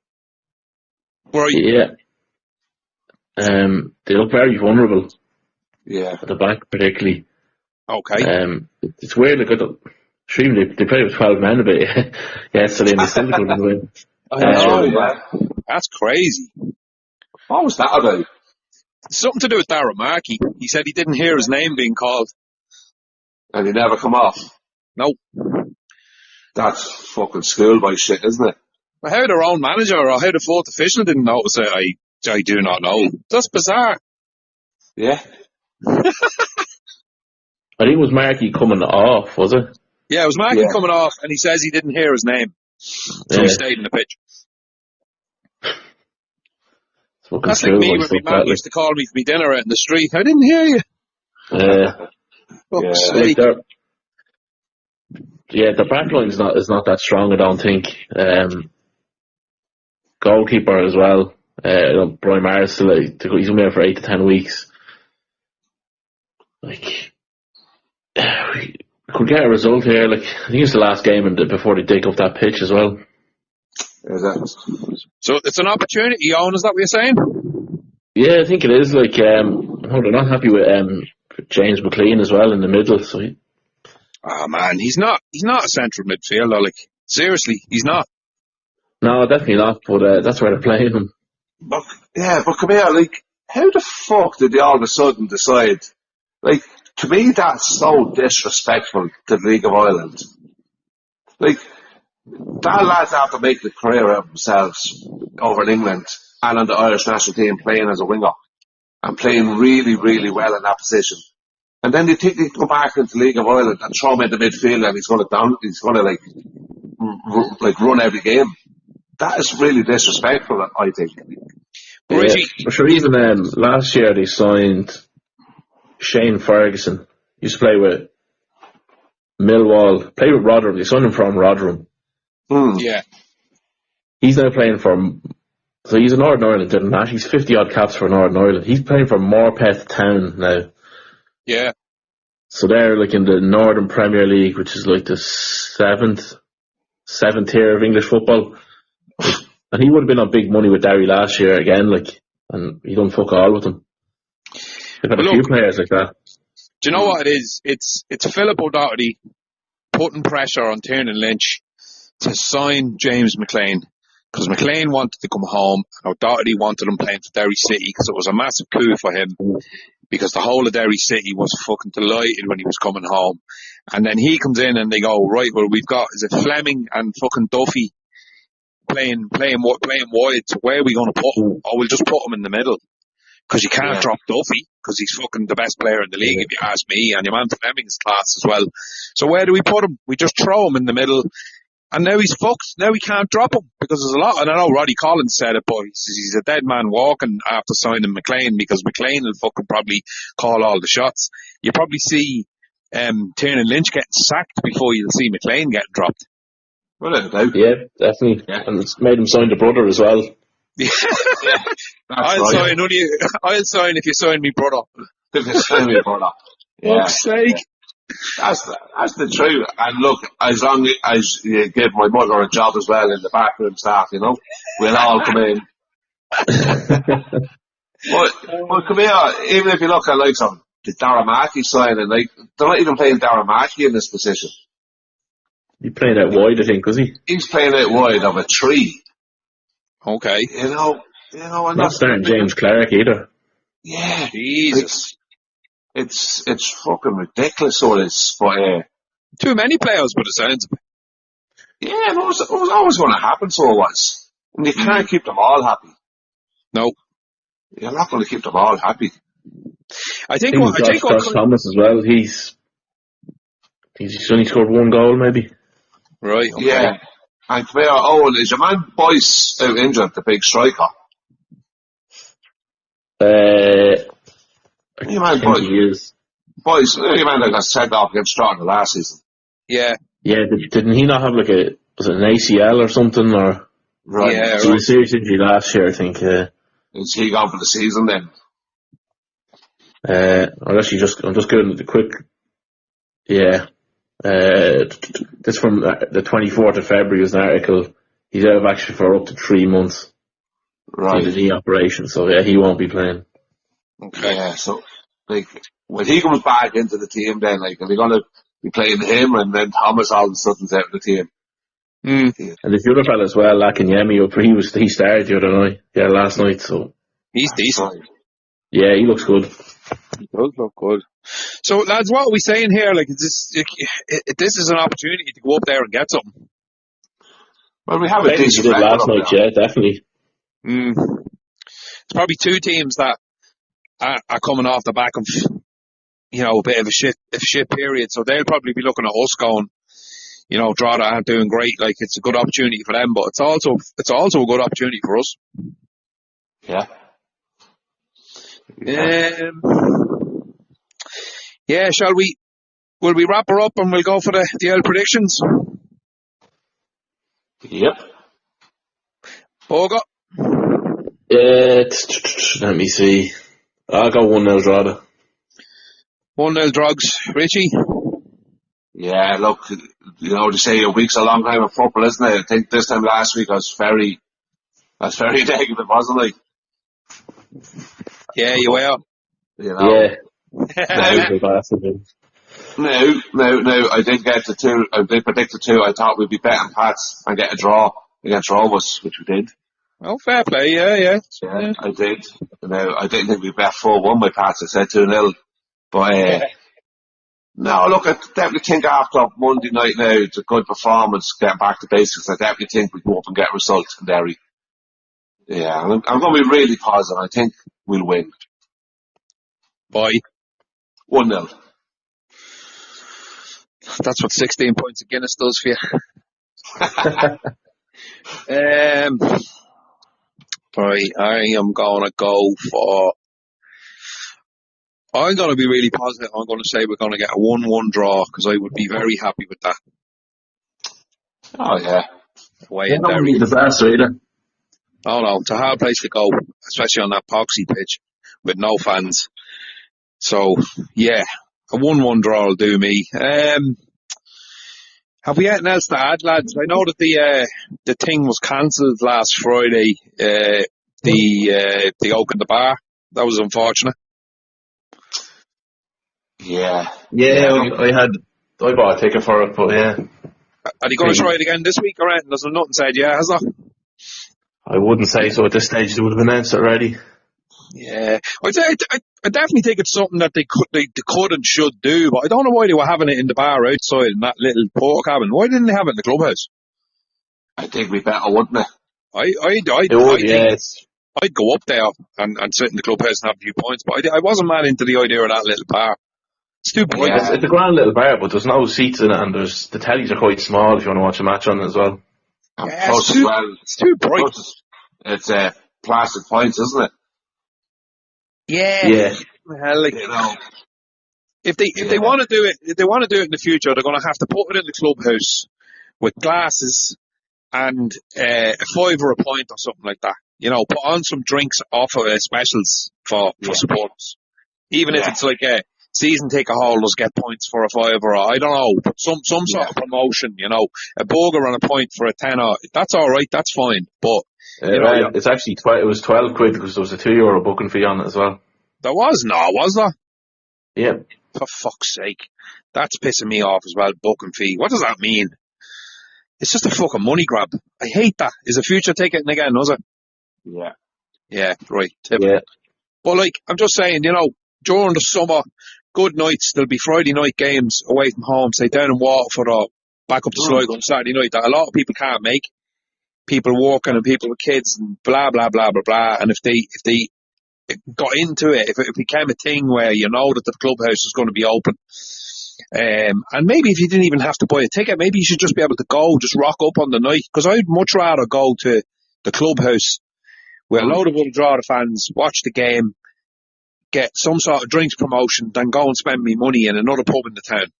Where are you? Yeah. They look very vulnerable. Yeah. At the back, particularly. Okay. It's weird. Like, they played with 12 men a bit yesterday, and they still couldn't win. That's crazy. What was that about? Something to do with Darren Markey. He said he didn't hear his name being called. And he never come off? No. That's fucking schoolboy shit, isn't it? Well, how their own manager or how the fourth official didn't notice it, I do not know. That's bizarre. Yeah. I think it was Markey coming off, was it? Yeah, it was Markey coming off, and he says he didn't hear his name. So he stayed in the pitch. That's like me when my mum used to call me for my dinner out in the street. I didn't hear you. The back line is not that strong, I don't think. Goalkeeper as well. Brian Maris, he's going to be there for 8 to 10 weeks. Like, we could get a result here. Like, I think it's the last game before they dig up that pitch as well. So it's an opportunity, Owen, is that what you're saying? Yeah, I think it is. Like, they're not happy with James McLean as well in the middle. So oh man, he's not a central midfielder. Like, seriously, he's not. No, definitely not. But that's where they're playing him. But come here, like, how the fuck did they all of a sudden decide? Like, to me, that's so disrespectful to the League of Ireland. Like, that lads have to make the career of themselves over in England and on the Irish national team playing as a winger and playing really, really well in that position. And then they think they can go back into the League of Ireland and throw him into midfield and he's going to run every game. That is really disrespectful, I think. For sure, even last year they signed Shane Ferguson. Used to play with Millwall, played with Rotherham. They signed him from Rotherham. Yeah. He's now playing for, so he's in Northern Ireland, didn't he? He's 50 odd caps for Northern Ireland. He's playing for Morpeth Town now. Yeah. So they're like in the Northern Premier League, which is like the seventh tier of English football. And he would have been on big money with Derry last year again, and he done fuck all with them. They've had a few players like that. Do you know what it is? It's Philip O'Doherty putting pressure on Tiernan Lynch to sign James McLean, because McLean wanted to come home and O'Doherty wanted him playing for Derry City, because it was a massive coup for him, because the whole of Derry City was fucking delighted when he was coming home. And then he comes in and they go, right, well, we've got, is it Fleming and fucking Duffy playing wide, so where are we going to put him? Oh, we'll just put him in the middle, because you can't drop Duffy, because he's fucking the best player in the league, if you ask me, and your man Fleming's class as well. So where do we put him? We just throw him in the middle, and now he's fucked. Now we can't drop him, because there's a lot, and I know Roddy Collins said it, but he's a dead man walking after signing McLean, because McLean will fucking probably call all the shots. You probably see Tiernan Lynch getting sacked before you'll see McLean getting dropped. Without a doubt. Yeah, definitely. Yeah. And it's made him sign the brother as well. I'll sign if you sign me brother. If you sign me brother. Fuck's sake. That's the truth. And look, as long as you give my mother a job as well in the backroom staff, we'll all come in. but come here, even if you look at some the Daramaki signing, they're not even playing Daramaki in this position. He's playing out wide, I think, was he? He's playing out wide of a tree. Okay. And not starting James Clark either. Yeah. Jesus. It's fucking ridiculous, so it is. But, too many players, but it sounds. Yeah, it was always going to happen, so it was. And you can't keep them all happy. No. You're not going to keep them all happy. I think Josh Thomas as well, he's only scored one goal, maybe. Right, okay. Yeah. And come here, is your man Boyce out injured, the big striker? Your man Boyce. He is. Boyce, your man that got sent off against Strong last season. Yeah. Yeah, didn't he not have was it an ACL or something, or? Right. Yeah, he was a serious injury last year, I think. Is he gone for the season then? I'm just going the quick. Yeah. This from the 24th of February is an article. He's out of action for up to 3 months. Right. In the knee operation, so yeah, he won't be playing. Okay. Yeah, so when he comes back into the team, then are they going to be playing him, and then Thomas all of a sudden's out of the team? And there's the other fella as well, Akinyemi, he started the other night, last night, so he's decent. Right. Yeah, he looks good. He does look good. So, lads, what are we saying here? This is an opportunity to go up there and get something. Well, we have a decent record last night, yeah, definitely. It's probably two teams that are coming off the back of, a bit of a shit period. So they'll probably be looking at us going, Drogheda aren't doing great. It's a good opportunity for them, but it's also a good opportunity for us. Yeah. Will we wrap her up and we'll go for the old predictions? Yep. Boga? Let me see. I'll go 1-0 Drogheda. 1-0 Drugs. Richie? Yeah, look, they say a week's a long time of football, isn't it? I think this time last week I was very negative, wasn't I? Yeah, you were. Yeah. No, I did get the 2. I did predict the 2. I thought we'd be betting Pats and get a draw against Rovers, which we did. Oh, fair play, yeah. I did. No, I didn't think we'd bet 4-1 by Pats. I said 2-0. But, no, look, I definitely think after Monday night now, it's a good performance, getting back to basics. I definitely think we go up and get results in Derry. Yeah, I'm going to be really positive. I think we'll win. By 1-0. That's what 16 points of Guinness does for you. Right, I am going to go for... I'm going to be really positive. I'm going to say we're going to get a 1-1 draw, because I would be very happy with that. Oh, yeah. Away in Derry. Disaster either. Oh, no, it's a hard place to go, especially on that poxy pitch with no fans. So, yeah, a 1-1 draw will do me. Have we anything else to add, lads? I know that the thing was cancelled last Friday. The Oak and the Bar. That was unfortunate. Yeah. I bought a ticket for it, but yeah. Are they going to try it again this week or anything? There's nothing said yet, has there? I wouldn't say so at this stage. They would have announced it already. Yeah, I definitely think it's something that they could and should do, but I don't know why they were having it in the bar outside in that little port cabin. Why didn't they have it in the clubhouse? I think we better, wouldn't we? I'd go up there and sit in the clubhouse and have a few points, but I wasn't mad into the idea of that little bar. It's too bright. Yeah. It's a grand little bar, but there's no seats in it, and the tellies are quite small if you want to watch a match on it as well. Yeah, it's too bright. It's plastic points, isn't it? Yeah. Well, like, if they want to do it, in the future, they're going to have to put it in the clubhouse with glasses and a $5 a pint or something like that. Put on some drinks off of specials for supporters. Even if it's like a season ticket holders get points for a $5 or I don't know, but some sort of promotion. A burger and a pint for a tenner. That's all right. That's fine. But it's actually it was £12 because there was a €2 booking fee on it as well. There was there? Yeah. For fuck's sake, that's pissing me off as well. Booking fee. What does that mean? It's just a fucking money grab. I hate that. Is a future ticketing again? Was it? Yeah. Yeah. Right. Yeah. But I'm just saying, during the summer, good nights. There'll be Friday night games away from home, say down in Waterford or back up to Sligo on Saturday night that a lot of people can't make. People working and people with kids and blah blah blah blah blah. And if they got into it, if it became a thing where that the clubhouse is going to be open, and maybe if you didn't even have to buy a ticket, maybe you should just be able to go, just rock up on the night. Because I'd much rather go to the clubhouse with a load of other Drogheda fans, watch the game, get some sort of drinks promotion, than go and spend me money in another pub in the town.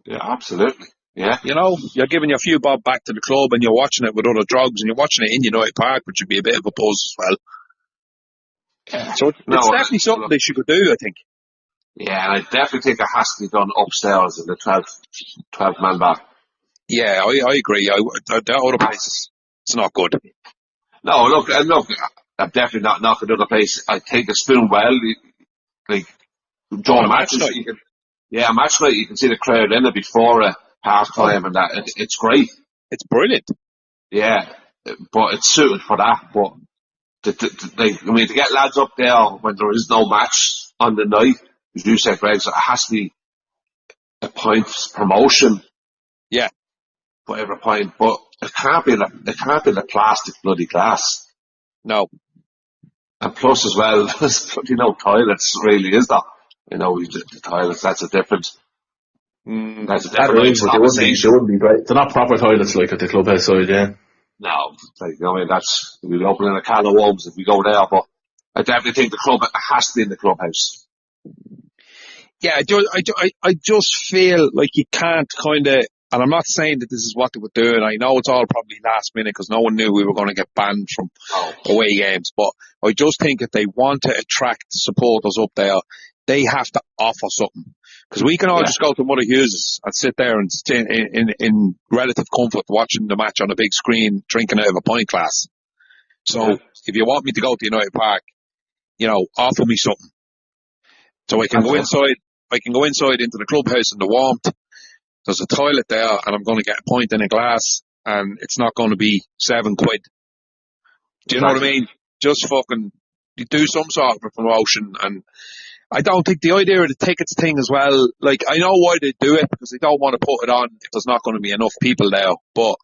Yeah, absolutely. Yeah. You're giving your few bob back to the club and you're watching it with other drugs and you're watching it in United Park, which would be a bit of a buzz as well. Yeah. So it's definitely something they should do, I think. Yeah, and I definitely think it has to be done upstairs in the 12-man bar. Yeah, I agree. The other places, it's not good. No, look, I'm definitely not knocking the other place. I think it's doing well. During matches, match night, you can see the crowd in it before half time and that. It's great. It's brilliant. Yeah, but it's suited for that. But to get lads up there when there is no match on the night, as you said, Greg, so it has to be a points promotion. Yeah. For every point, but it can't be the plastic bloody glass. No. And plus as well, there's no toilets really, is there? The toilets, that's a different. That's a different. They wouldn't be great. They're not proper toilets like at the clubhouse side, yeah. No, we'll open in a can of worms if we go there, but I definitely think it has to be in the clubhouse. Yeah, I just feel like you can't and I'm not saying that this is what they were doing. I know it's all probably last minute because no one knew we were going to get banned from away games, but I just think if they want to attract supporters up there, they have to offer something. Because we can all just go to Mother Hughes's and sit there and in relative comfort watching the match on a big screen, drinking out of a pint glass. So if you want me to go to United Park, offer me something. So I can go inside. I can go inside into the clubhouse in the warmth. There's a toilet there, and I'm going to get a pint in a glass, and it's not going to be £7. Do you know what I mean? Just fucking do some sort of a promotion, and I don't think the idea of the tickets thing as well, I know why they do it, because they don't want to put it on if there's not going to be enough people there, but,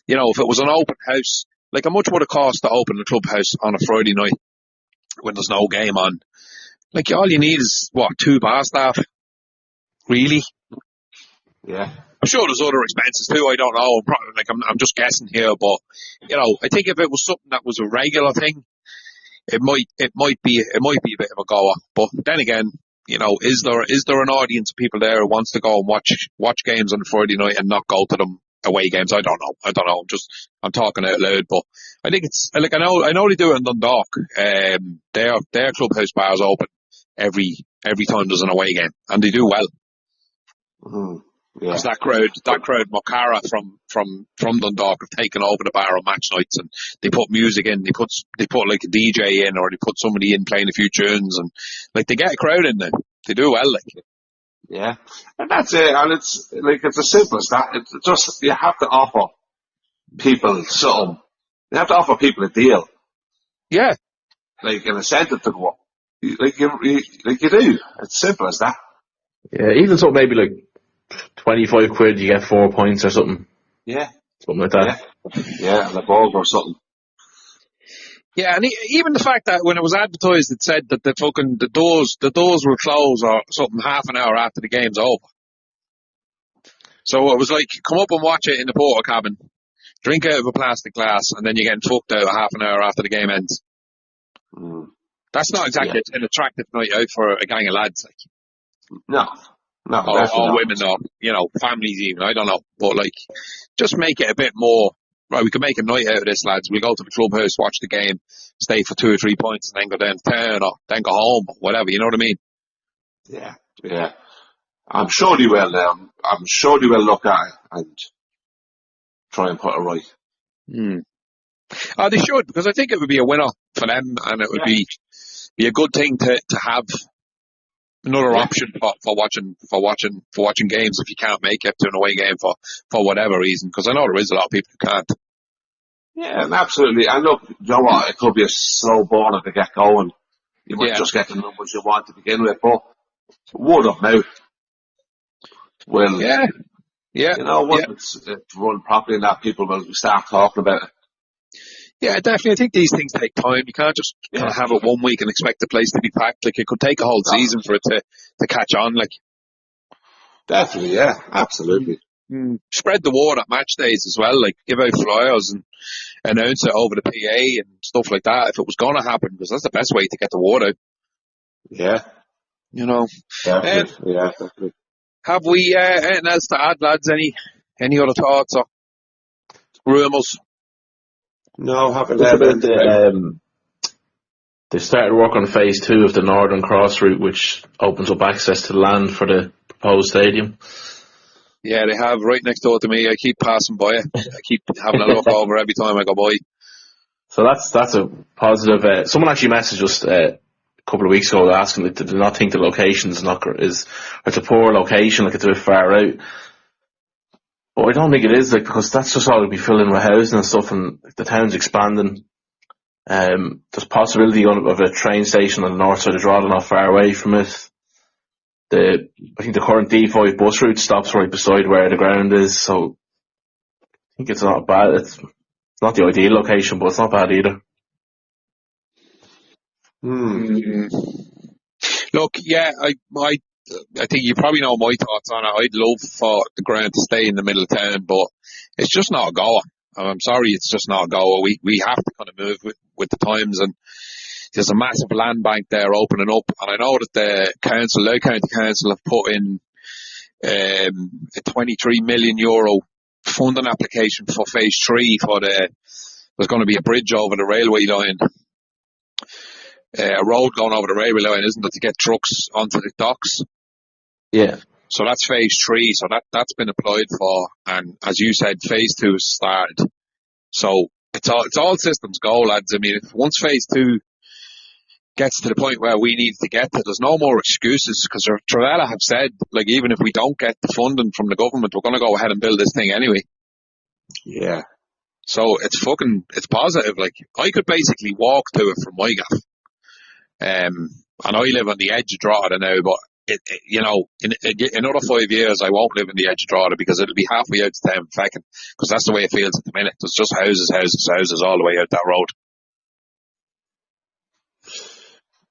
if it was an open house, how much would it cost to open the clubhouse on a Friday night when there's no game on? All you need is, 2 bar staff? Really? Yeah. I'm sure there's other expenses too. I don't know. I'm just guessing here, but I think if it was something that was a regular thing, it might be a bit of a goer. But then again, is there an audience of people there who wants to go and watch games on a Friday night and not go to them away games? I don't know. I'm talking out loud, but I think it's I know they do it in Dundalk. Their clubhouse bars open every time there's an away game, and they do well. Mm-hmm. Yeah. Because that crowd, Mocara from Dundalk have taken over the bar on match nights, and they put music in. They put like a DJ in, or they put somebody in playing a few tunes, and like they get a crowd in there. They do well, like. Yeah. And that's it. And it's as simple as that. It's just, you have to offer people something. You have to offer people a deal. Yeah. Like an incentive to go up. Like you do. It's simple as that. Yeah, even something maybe like 25 quid, you get 4 points or something. Yeah. Something like that. Yeah, and a burger or something. Yeah, and even the fact that when it was advertised, it said that the doors will close or something half an hour after the game's over. So it was like, come up and watch it in the porter cabin, drink out of a plastic glass, and then you're getting fucked out half an hour after the game ends. Mm. That's not exactly an attractive night out for a gang of lads, like. No, Or women, or, families even, I don't know. But, like, just make it a bit more, right, we can make a night out of this, lads. We'll go to the clubhouse, watch the game, stay for 2 or 3 points, and then go downtown, or then go home, or whatever, you know what I mean? Yeah. I'm sure they will, I'm sure they will look at it and try and put it right. Oh, they should, because I think it would be a winner for them, and it would be a good thing to have another option for watching games if you can't make it to an away game for whatever reason, because I know there is a lot of people who can't. Yeah, and absolutely. And look, you know what? It could be a slow burner to get going. You might just get the numbers you want to begin with, but word of mouth will, once it's run properly and that people will start talking about it. Yeah, definitely. I think these things take time. You can't just kind of have it 1 week and expect the place to be packed. Like, it could take a whole season for it to catch on. Like, definitely, yeah, absolutely. Spread the word at match days as well. Like, give out flyers and announce it over the PA and stuff like that if it was going to happen, because that's the best way to get the word out. Yeah, definitely. Have we anything else to add, lads? Any other thoughts or rumours? No, haven't Just heard about they started work on phase 2 of the Northern Cross route, which opens up access to the land for the proposed stadium. Yeah, they have, right next door to me. I keep passing by it. I keep having a look over every time I go by. So that's a positive. Someone actually messaged us a couple of weeks ago asking that they do not think the location it's a poor location, like it's a bit far out. But I don't think it is, like, because that's just all to be filled in with housing and stuff, and the town's expanding. There's possibility of a train station on the north side of Drogheda, not far away from it. I think the current D5 bus route stops right beside where the ground is, so I think it's not bad. It's not the ideal location, but it's not bad either. Look, I think you probably know my thoughts on it. I'd love for the ground to stay in the middle of town, but it's just not a goer. I'm sorry, it's just not a goer. We have to kind of move with the times, and there's a massive land bank there opening up, and I know that the Low County Council have put in a €23 million funding application for phase 3 there's going to be a bridge over the railway line. A road going over the railway line, isn't it, to get trucks onto the docks? Yeah. So that's phase 3. So that's been applied for, and as you said, phase 2 has started. So it's all systems go, lads. I mean, once phase 2 gets to the point where we need to get to, there's no more excuses, because Trevella have said, like, even if we don't get the funding from the government, we're going to go ahead and build this thing anyway. Yeah. So it's positive. Like, I could basically walk to it from my gaff. And I live on the edge of Drogheda now, but in another 5 years, I won't live in the edge of Drogheda, because it'll be halfway out to town, feckin', because that's the way it feels at the minute. There's just houses all the way out that road.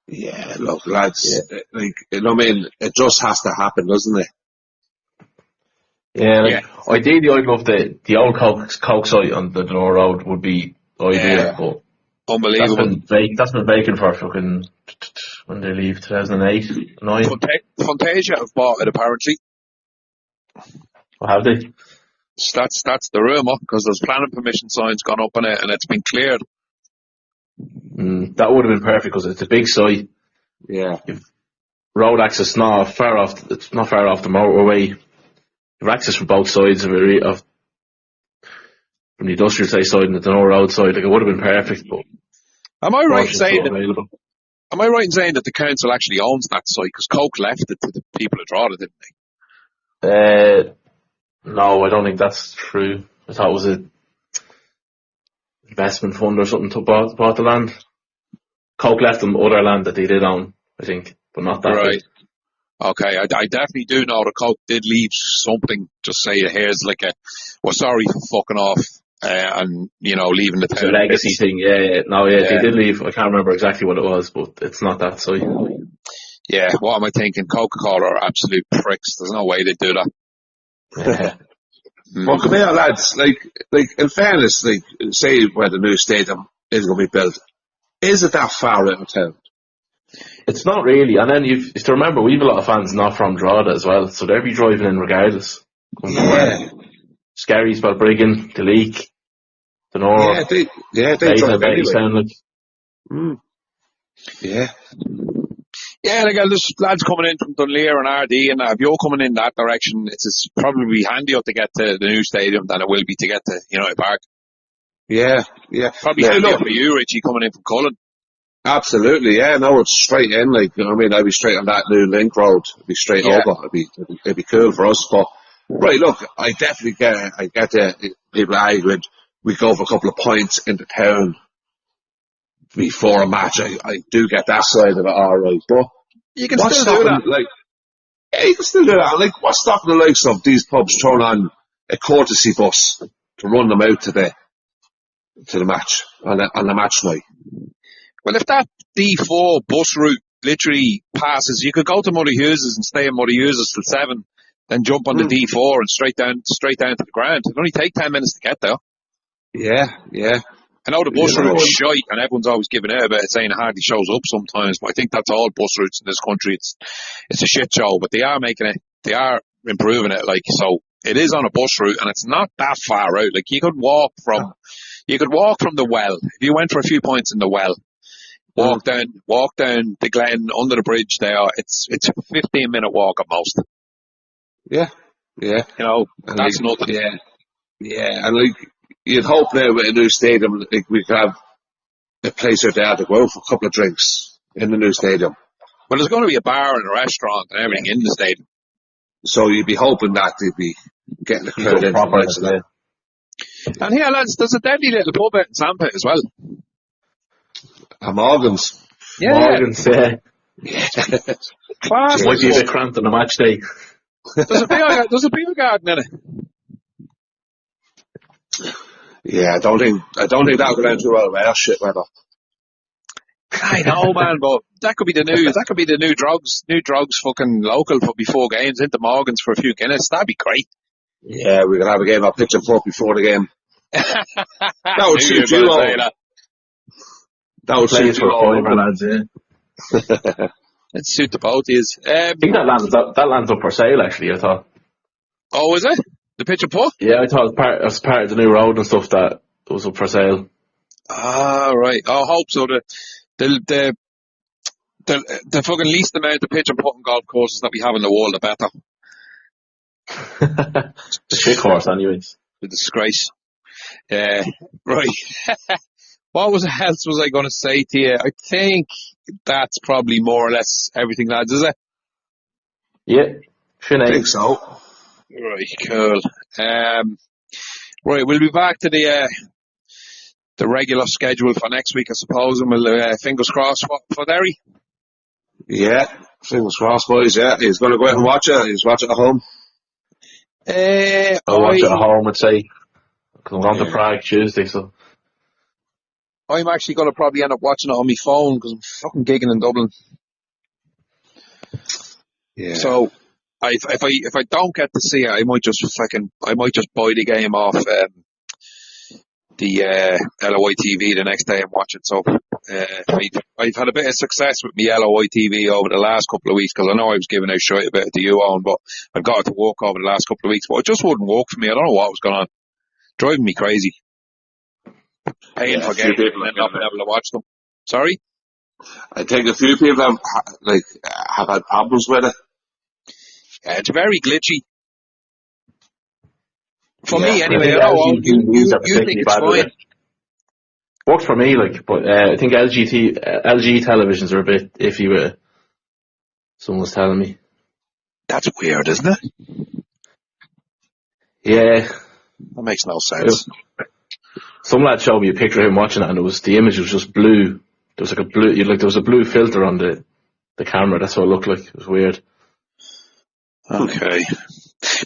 Yeah, look, lads, it just has to happen, doesn't it? Yeah, ideally I'd love the old Coke site on the Door Road would be ideal, but unbelievable. That's been vacant for fucking, when they leave, 2008, 9. Fantasia have bought it, apparently. What have they? That's the rumour, because there's planning permission signs gone up on it, and it's been cleared. That would have been perfect, because it's a big site. Yeah. Road access, it's not far off the motorway. you've access from both sides of from the industrial side and the Dunor Road side. Like, it would have been perfect, but Am I right in it's saying not that? available. Am I right in saying that the council actually owns that site because Coke left it to the people who Drogheda, didn't they? No, I don't think that's true. I thought it was a investment fund or something to bought the land. Coke left them other land that they did own, I think, but not that. Right. Okay, I definitely do know that Coke did leave something. Just say here's like we're sorry for fucking off, and leaving the It's a town. legacy thing, yeah. No, yeah, Yeah. they did leave. I can't remember exactly what it was, but it's not that site. Yeah, what am I thinking? Coca-Cola are absolute pricks. There's no way they do that. Yeah. Well, come here, lads. Like, in fairness, like, say where the new stadium is going to be built, is it that far out of town? It's not really. And then you have to remember, we have a lot of fans not from Drogheda as well, so they'll be driving in regardless. Skerries, Balbriggan, the Leak, the North. They drive anyway. Yeah. Yeah, like there's lads coming in from Dunleer and RD, and if you're coming in that direction, it's probably handier to get to the new stadium than it will be to get to United Park. Yeah. Probably handier for you, Richie, coming in from Cullen. Absolutely, yeah. No, it's straight in. Like, I'd be straight on that new link road. It'd be straight over. It'd be cool for us. But right, look, I definitely get the people arguing. We go for a couple of points into town before a match. I do get that side of it, all right. But you can still do that. You can still do that. Like, what's stopping the likes of these pubs throwing on a courtesy bus to run them out to the match on the match night? Well, if that D4 bus route literally passes, you could go to Muddy Hughes's and stay in Muddy Hughes's till 7, then jump on the D4 and straight down to the ground. It'll only take 10 minutes to get there. Yeah. I know the bus route is shite, and everyone's always giving out about it, saying it hardly shows up sometimes. But I think that's all bus routes in this country. It's a shit show, but they are improving it. Like, so it is on a bus route, and it's not that far out. Like, you could walk from the Well. If you went for a few points in the Well, walk down the Glen under the bridge there. It's a 15-minute walk at most. Yeah. That's nothing. Yeah, and like, you'd hope now with a new stadium, like, we could have a place out there to go out for a couple of drinks in the new stadium. Well, there's going to be a bar and a restaurant and everything in the stadium. So you'd be hoping that they'd be getting the crowd in. And here, lads, there's a deadly little pub out in Sandpit as well. Morgan's. Yeah. Morgan's, yeah. Class. Might be a bit cramped on a match day. There's a beer garden in it. Yeah, I don't think that'll go down too well with our shit weather. I know, man, but that could be the new drugs fucking local for before games into Morgan's for a few Guinness. That'd be great. Yeah, we could have a game of pitch and putt before the game. That would suit you all. That would suit you all, lads, yeah. It'd suit the both of yous. I think that land's up for sale, actually, I thought. Oh, is it? The pitch and putt? Yeah, I thought it was part of the new road and stuff that was up for sale. Ah, right. I hope so. The fucking least amount of pitch and putt and golf courses that we have in the world, the better. The shit course, anyways. The disgrace. Right. What else was I going to say to you? I think that's probably more or less everything, lads, is it? Yeah. I think so. Right, cool. Right, we'll be back to the regular schedule for next week, I suppose, and we'll fingers crossed for Derry. Yeah, fingers crossed, boys. Yeah, he's going to go out and watch it. He's watching at home. I'll watch it at home, I'd say. Because I'm on to Prague Tuesday, so. I'm actually going to probably end up watching it on my phone because I'm fucking gigging in Dublin. Yeah. So, if I don't get to see it, I might just buy the game off the LOI TV the next day and watch it. So I've had a bit of success with my LOI TV over the last couple of weeks because I know I was giving out shit a bit to you on, but I've got it to work over the last couple of weeks. But it just wouldn't work for me. I don't know what was going on. Driving me crazy. Paying for games and then not being able to watch them. Sorry? I think a few people have had problems with it. It's very glitchy. For me, anyway. I think LG TVs are You think particularly it's bad with fine? it. Worked for me, but I think LG televisions are a bit iffy with it. Someone was telling me. That's weird, isn't it? Yeah. That makes no sense. Some lad showed me a picture of him watching it, and the image was just blue. There was there was a blue filter on the camera. That's what it looked like. It was weird. Okay.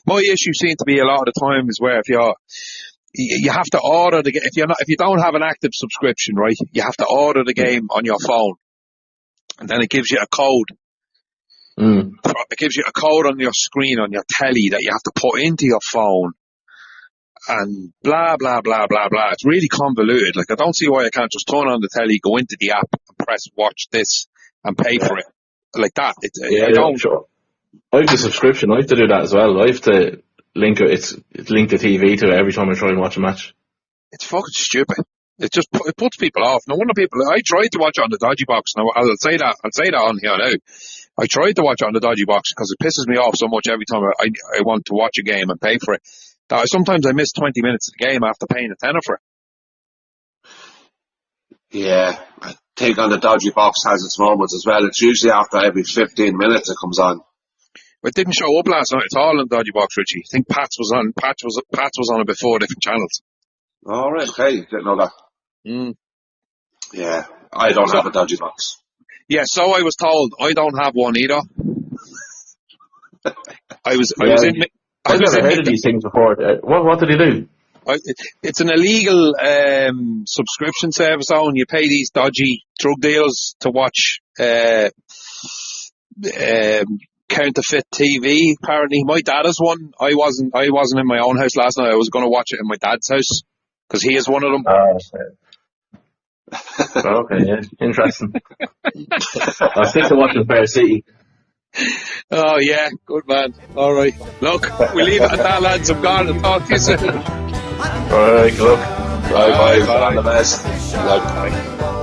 My issue seems to be a lot of the time is where if you have to order the game. If you don't have an active subscription, right, you have to order the game on your phone, and then it gives you a code. It gives you a code on your screen on your telly that you have to put into your phone, and blah blah blah blah blah. It's really convoluted. Like, I don't see why I can't just turn on the telly, go into the app, and press watch this, and pay for it like that. I don't. Sure. I have the subscription. I have to do that as well. I have to link it. It's linked the TV to it every time I try and watch a match. It's fucking stupid. It puts people off. No wonder people. I tried to watch it on the dodgy box. Now I'll say that on here now. I tried to watch it on the dodgy box because it pisses me off so much every time I want to watch a game and pay for it. Sometimes I miss 20 minutes of the game after paying a tenner for it. Yeah, I think on the dodgy box has its moments as well. It's usually after every 15 minutes it comes on. It didn't show up last night at all in the dodgy box, Richie. I think Pat's was on it before different channels. All right, okay, didn't know that. Yeah, I don't have a dodgy box. Yeah, so I was told. I don't have one either. I've never heard of these things before. What did he do? It's an illegal subscription service. On you pay these dodgy drug dealers to watch counterfeit TV. Apparently, my dad has one. I wasn't in my own house last night. I was going to watch it in my dad's house because he is one of them. Okay, yeah, interesting. I'll stick to watching Fair City. Oh yeah, good man. All right, look, we leave it at that, lads. I'm gone and talk to you soon. All right, look. Bye. All the best. Bye.